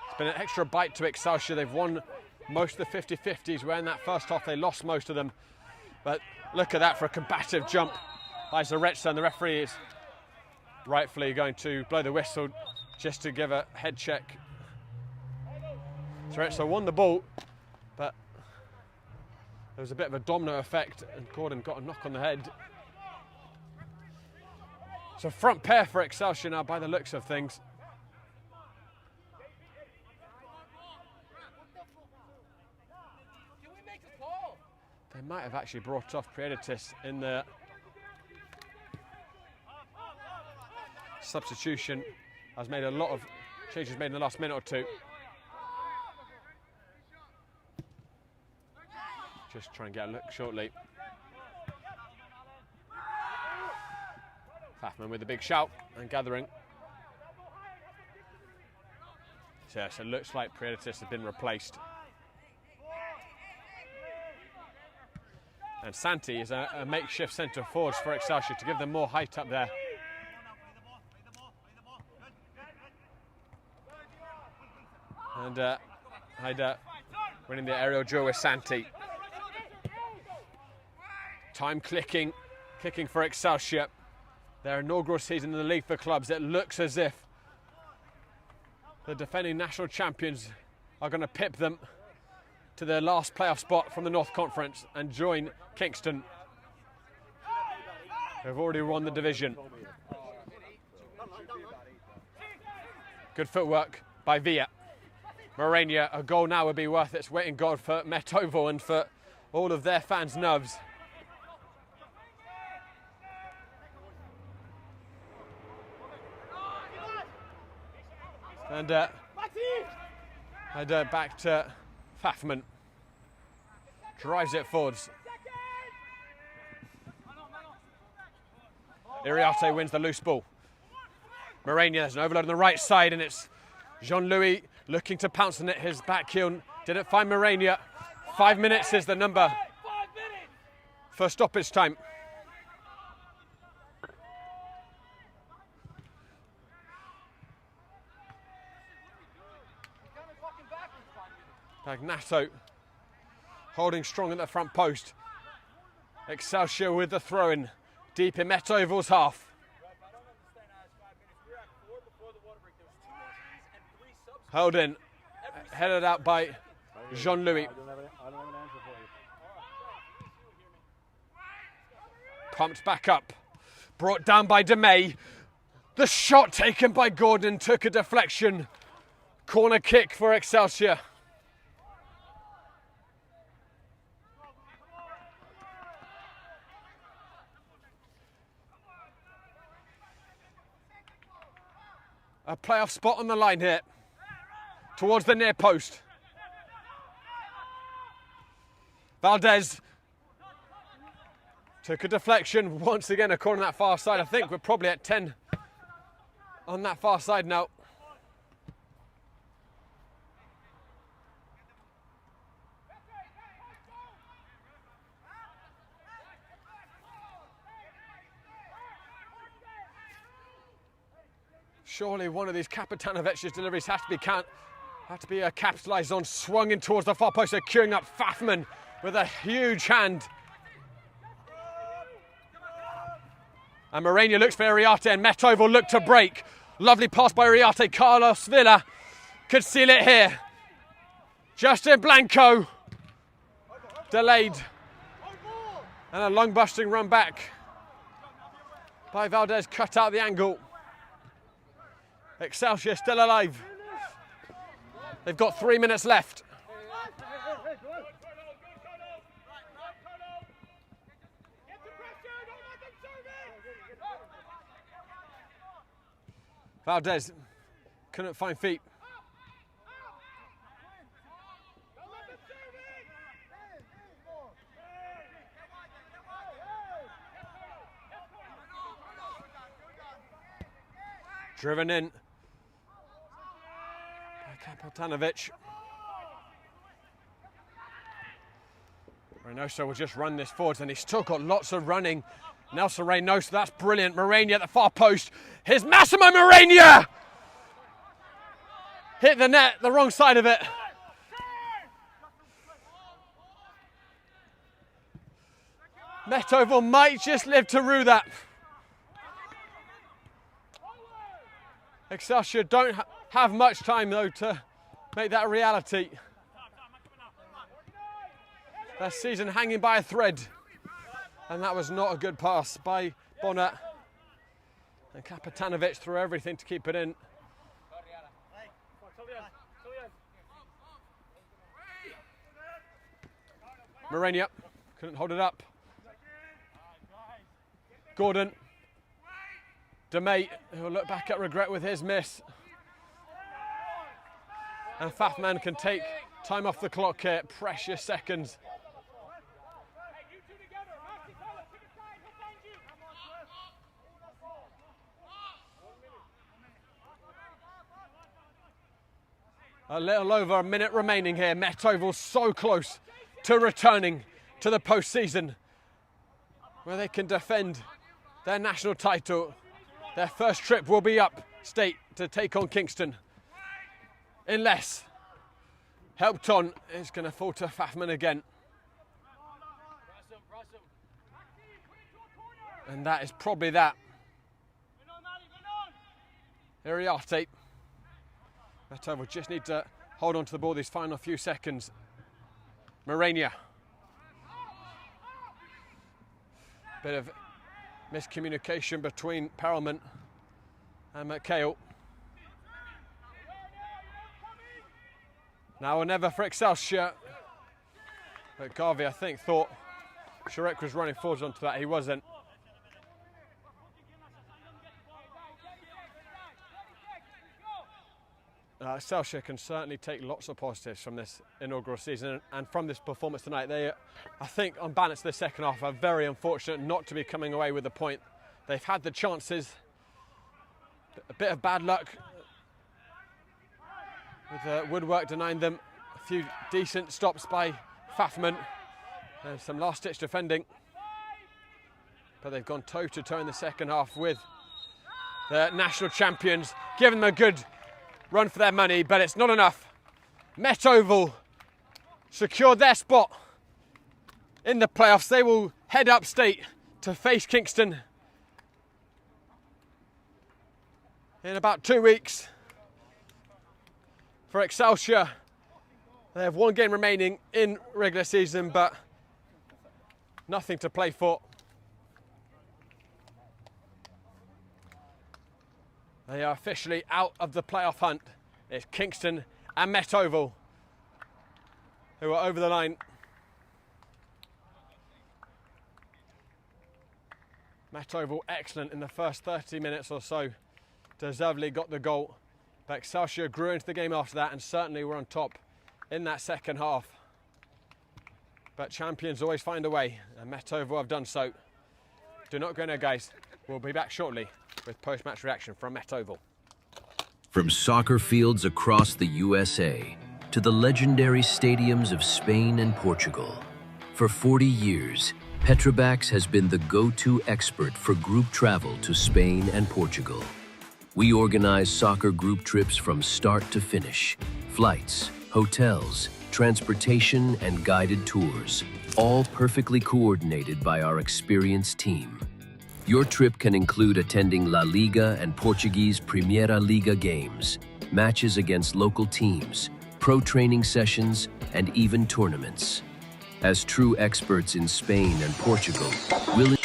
It's been an extra bite to Excelsior. They've won most of the 50-50s, where in that first half they lost most of them. But look at that for a combative jump by Zaretsa, and the referee is rightfully going to blow the whistle just to give a head check. Zaretsa won the ball, but there was a bit of a domino effect and Gordon got a knock on the head. So front pair for Excelsior now by the looks of things. They might have actually brought off Prieditis in the substitution. Has made a lot of changes made in the last minute or two. Just try and get a look shortly. Fafman with a big shout and gathering. So yes, it looks like Prieditis has been replaced. And Santi is a makeshift centre forward for Excelsior to give them more height up there. And Haida winning the aerial duel with Santi. Time kicking for Excelsior. Their inaugural season in the league for clubs. It looks as if the defending national champions are going to pip them to their last playoff spot from the North Conference and join Kingston, who have already won the division. Good footwork by Villa. Morenia, a goal now would be worth its weight in gold for Met Oval and for all of their fans' nerves. And back to Fafman. drives it forwards. Iriarte wins the loose ball. Morenia, there's an overload on the right side, and it's Jean-Louis looking to pounce on it. His back heel didn't find Morenia. 5 minutes is the number for stoppage time. Bagnato holding strong at the front post. Excelsior with the throw-in deep in Metoval's half. Held in, headed out by Jean-Louis. Pumped back up, brought down by DeMay. The shot taken by Gordon took a deflection. Corner kick for Excelsior. A playoff spot on the line here, towards the near post. Valdez took a deflection, once again a corner on that far side. I think we're probably at 10 on that far side now. Surely one of these Kapitanovic's deliveries has to be capitalised on. Swung in towards the far post, securing up Fafman with a huge hand. And Morenia looks for Iriarte, and Metoval look to break. Lovely pass by Iriarte. Carlos Villa could seal it here. Justin Blanco delayed. And a long busting run back by Valdez, cut out the angle. Excelsior still alive. They've got 3 minutes left. Valdez couldn't find feet. Driven in by Kapitanovic. Reynoso will just run this forwards, and he's still got lots of running. Nelson Reynoso, that's brilliant. Morenia at the far post. Here's Massimo Morenia! Hit the net, the wrong side of it. Metoval might just live to rue that. Excelsior don't have much time though to make that a reality. Their season hanging by a thread. And that was not a good pass by Bonner. And Kapitanovic threw everything to keep it in. Morenia couldn't hold it up. Gordon. DeMay, who'll look back at regret with his miss. And Fafman can take time off the clock here. Precious seconds. A little over a minute remaining here. Metoval so close to returning to the postseason, where they can defend their national title. Their first trip will be upstate to take on Kingston. Unless helped on is going to fall to Fafman again. And that is probably that. Iriarte. Metoval just need to hold on to the ball these final few seconds. Morenia. Bit of miscommunication between Perelman and McHale. Now or never for Excelsior. But Garvey, I think, thought Sharek was running forwards onto that. He wasn't. Excelsior can certainly take lots of positives from this inaugural season and from this performance tonight. They, I think, on balance, the second half are very unfortunate not to be coming away with a point. They've had the chances, a bit of bad luck with Woodwork denying them, a few decent stops by Fafman and some last-ditch defending. But they've gone toe-to-toe in the second half with the national champions, giving them a good run for their money, but it's not enough. Met Oval secured their spot in the playoffs. They will head upstate to face Kingston in about 2 weeks. For Excelsior, they have one game remaining in regular season, but nothing to play for. They are officially out of the playoff hunt. It's Kingston and Met Oval who are over the line. Met Oval excellent in the first 30 minutes or so. Deservedly got the goal. But Excelsior grew into the game after that and certainly were on top in that second half. But champions always find a way, and Met Oval have done so. Do not go now, guys. We'll be back shortly with post-match reaction from Met Oval. From soccer fields across the USA to the legendary stadiums of Spain and Portugal, for 40 years, Petrobax has been the go-to expert for group travel to Spain and Portugal. We organize soccer group trips from start to finish, flights, hotels, transportation, and guided tours, all perfectly coordinated by our experienced team. Your trip can include attending La Liga and Portuguese Primeira Liga games, matches against local teams, pro training sessions, and even tournaments. As true experts in Spain and Portugal, we'll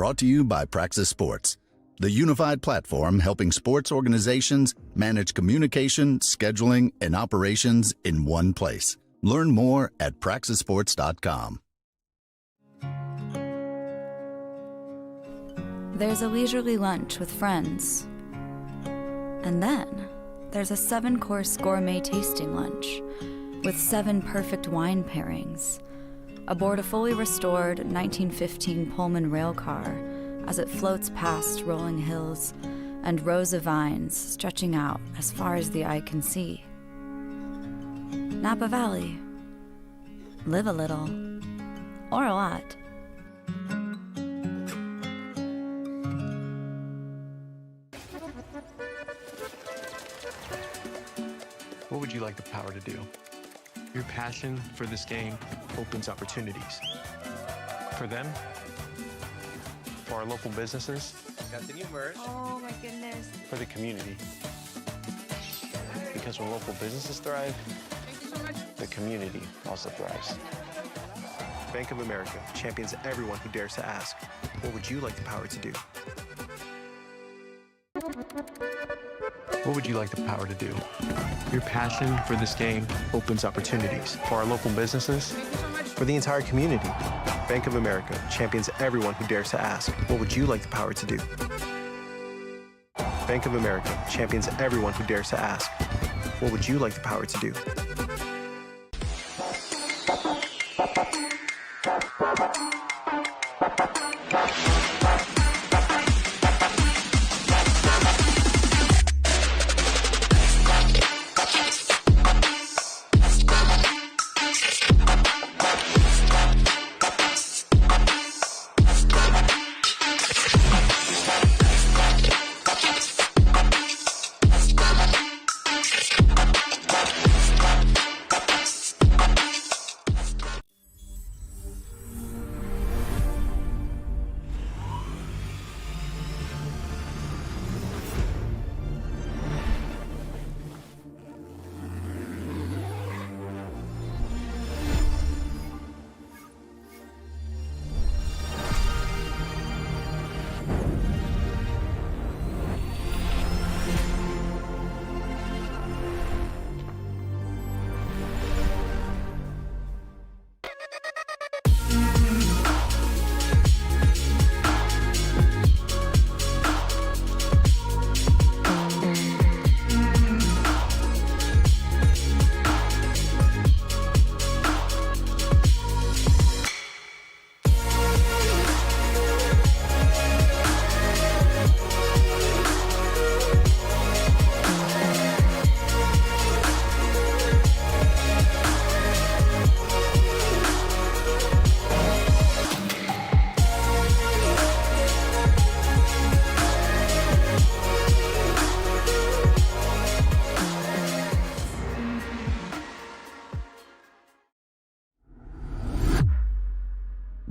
Brought to you by Praxis Sports, the unified platform helping sports organizations manage communication, scheduling, and operations in one place. Learn more at praxisports.com. There's a leisurely lunch with friends. And then there's a 7-course gourmet tasting lunch with 7 perfect wine pairings aboard a fully restored 1915 Pullman rail car as it floats past rolling hills and rows of vines stretching out as far as the eye can see. Napa Valley. Live a little. Or a lot. What would you like the power to do? Your passion for this game opens opportunities. For them, for our local businesses, Got the new merch. Oh my goodness. for the community. Because when local businesses thrive, the community also thrives. Bank of America champions everyone who dares to ask, what would you like the power to do? What would you like the power to do? Your passion for this game opens opportunities for our local businesses, for the entire community. Bank of America champions everyone who dares to ask, what would you like the power to do? Bank of America champions everyone who dares to ask, what would you like the power to do?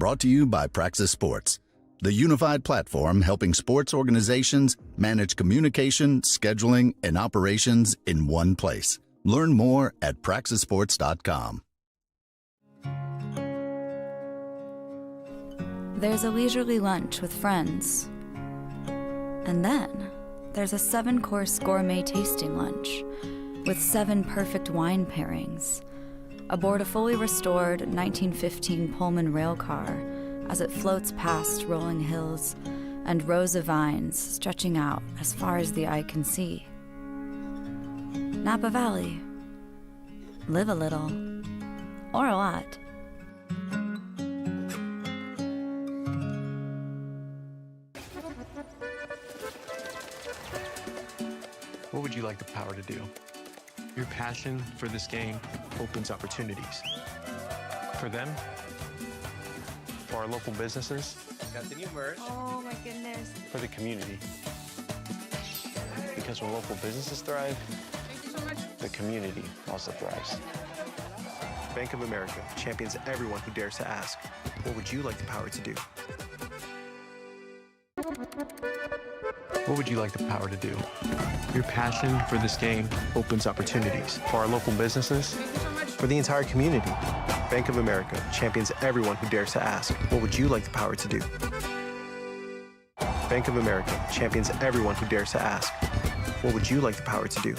Brought to you by Praxis Sports, the unified platform helping sports organizations manage communication, scheduling, and operations in one place. Learn more at praxisports.com. There's a leisurely lunch with friends. And then there's a 7-course gourmet tasting lunch with 7 perfect wine pairings aboard a fully restored 1915 Pullman rail car as it floats past rolling hills and rows of vines stretching out as far as the eye can see. Napa Valley. Live a little, or a lot. What would you like the power to do? Your passion for this game opens opportunities. For them, for our local businesses, Continue merge. Oh my goodness. for the community. Because when local businesses thrive, the community also thrives. Bank of America champions everyone who dares to ask, what would you like the power to do? What would you like the power to do? Your passion for this game opens opportunities for our local businesses, for the entire community. Bank of America champions everyone who dares to ask, what would you like the power to do? Bank of America champions everyone who dares to ask, what would you like the power to do?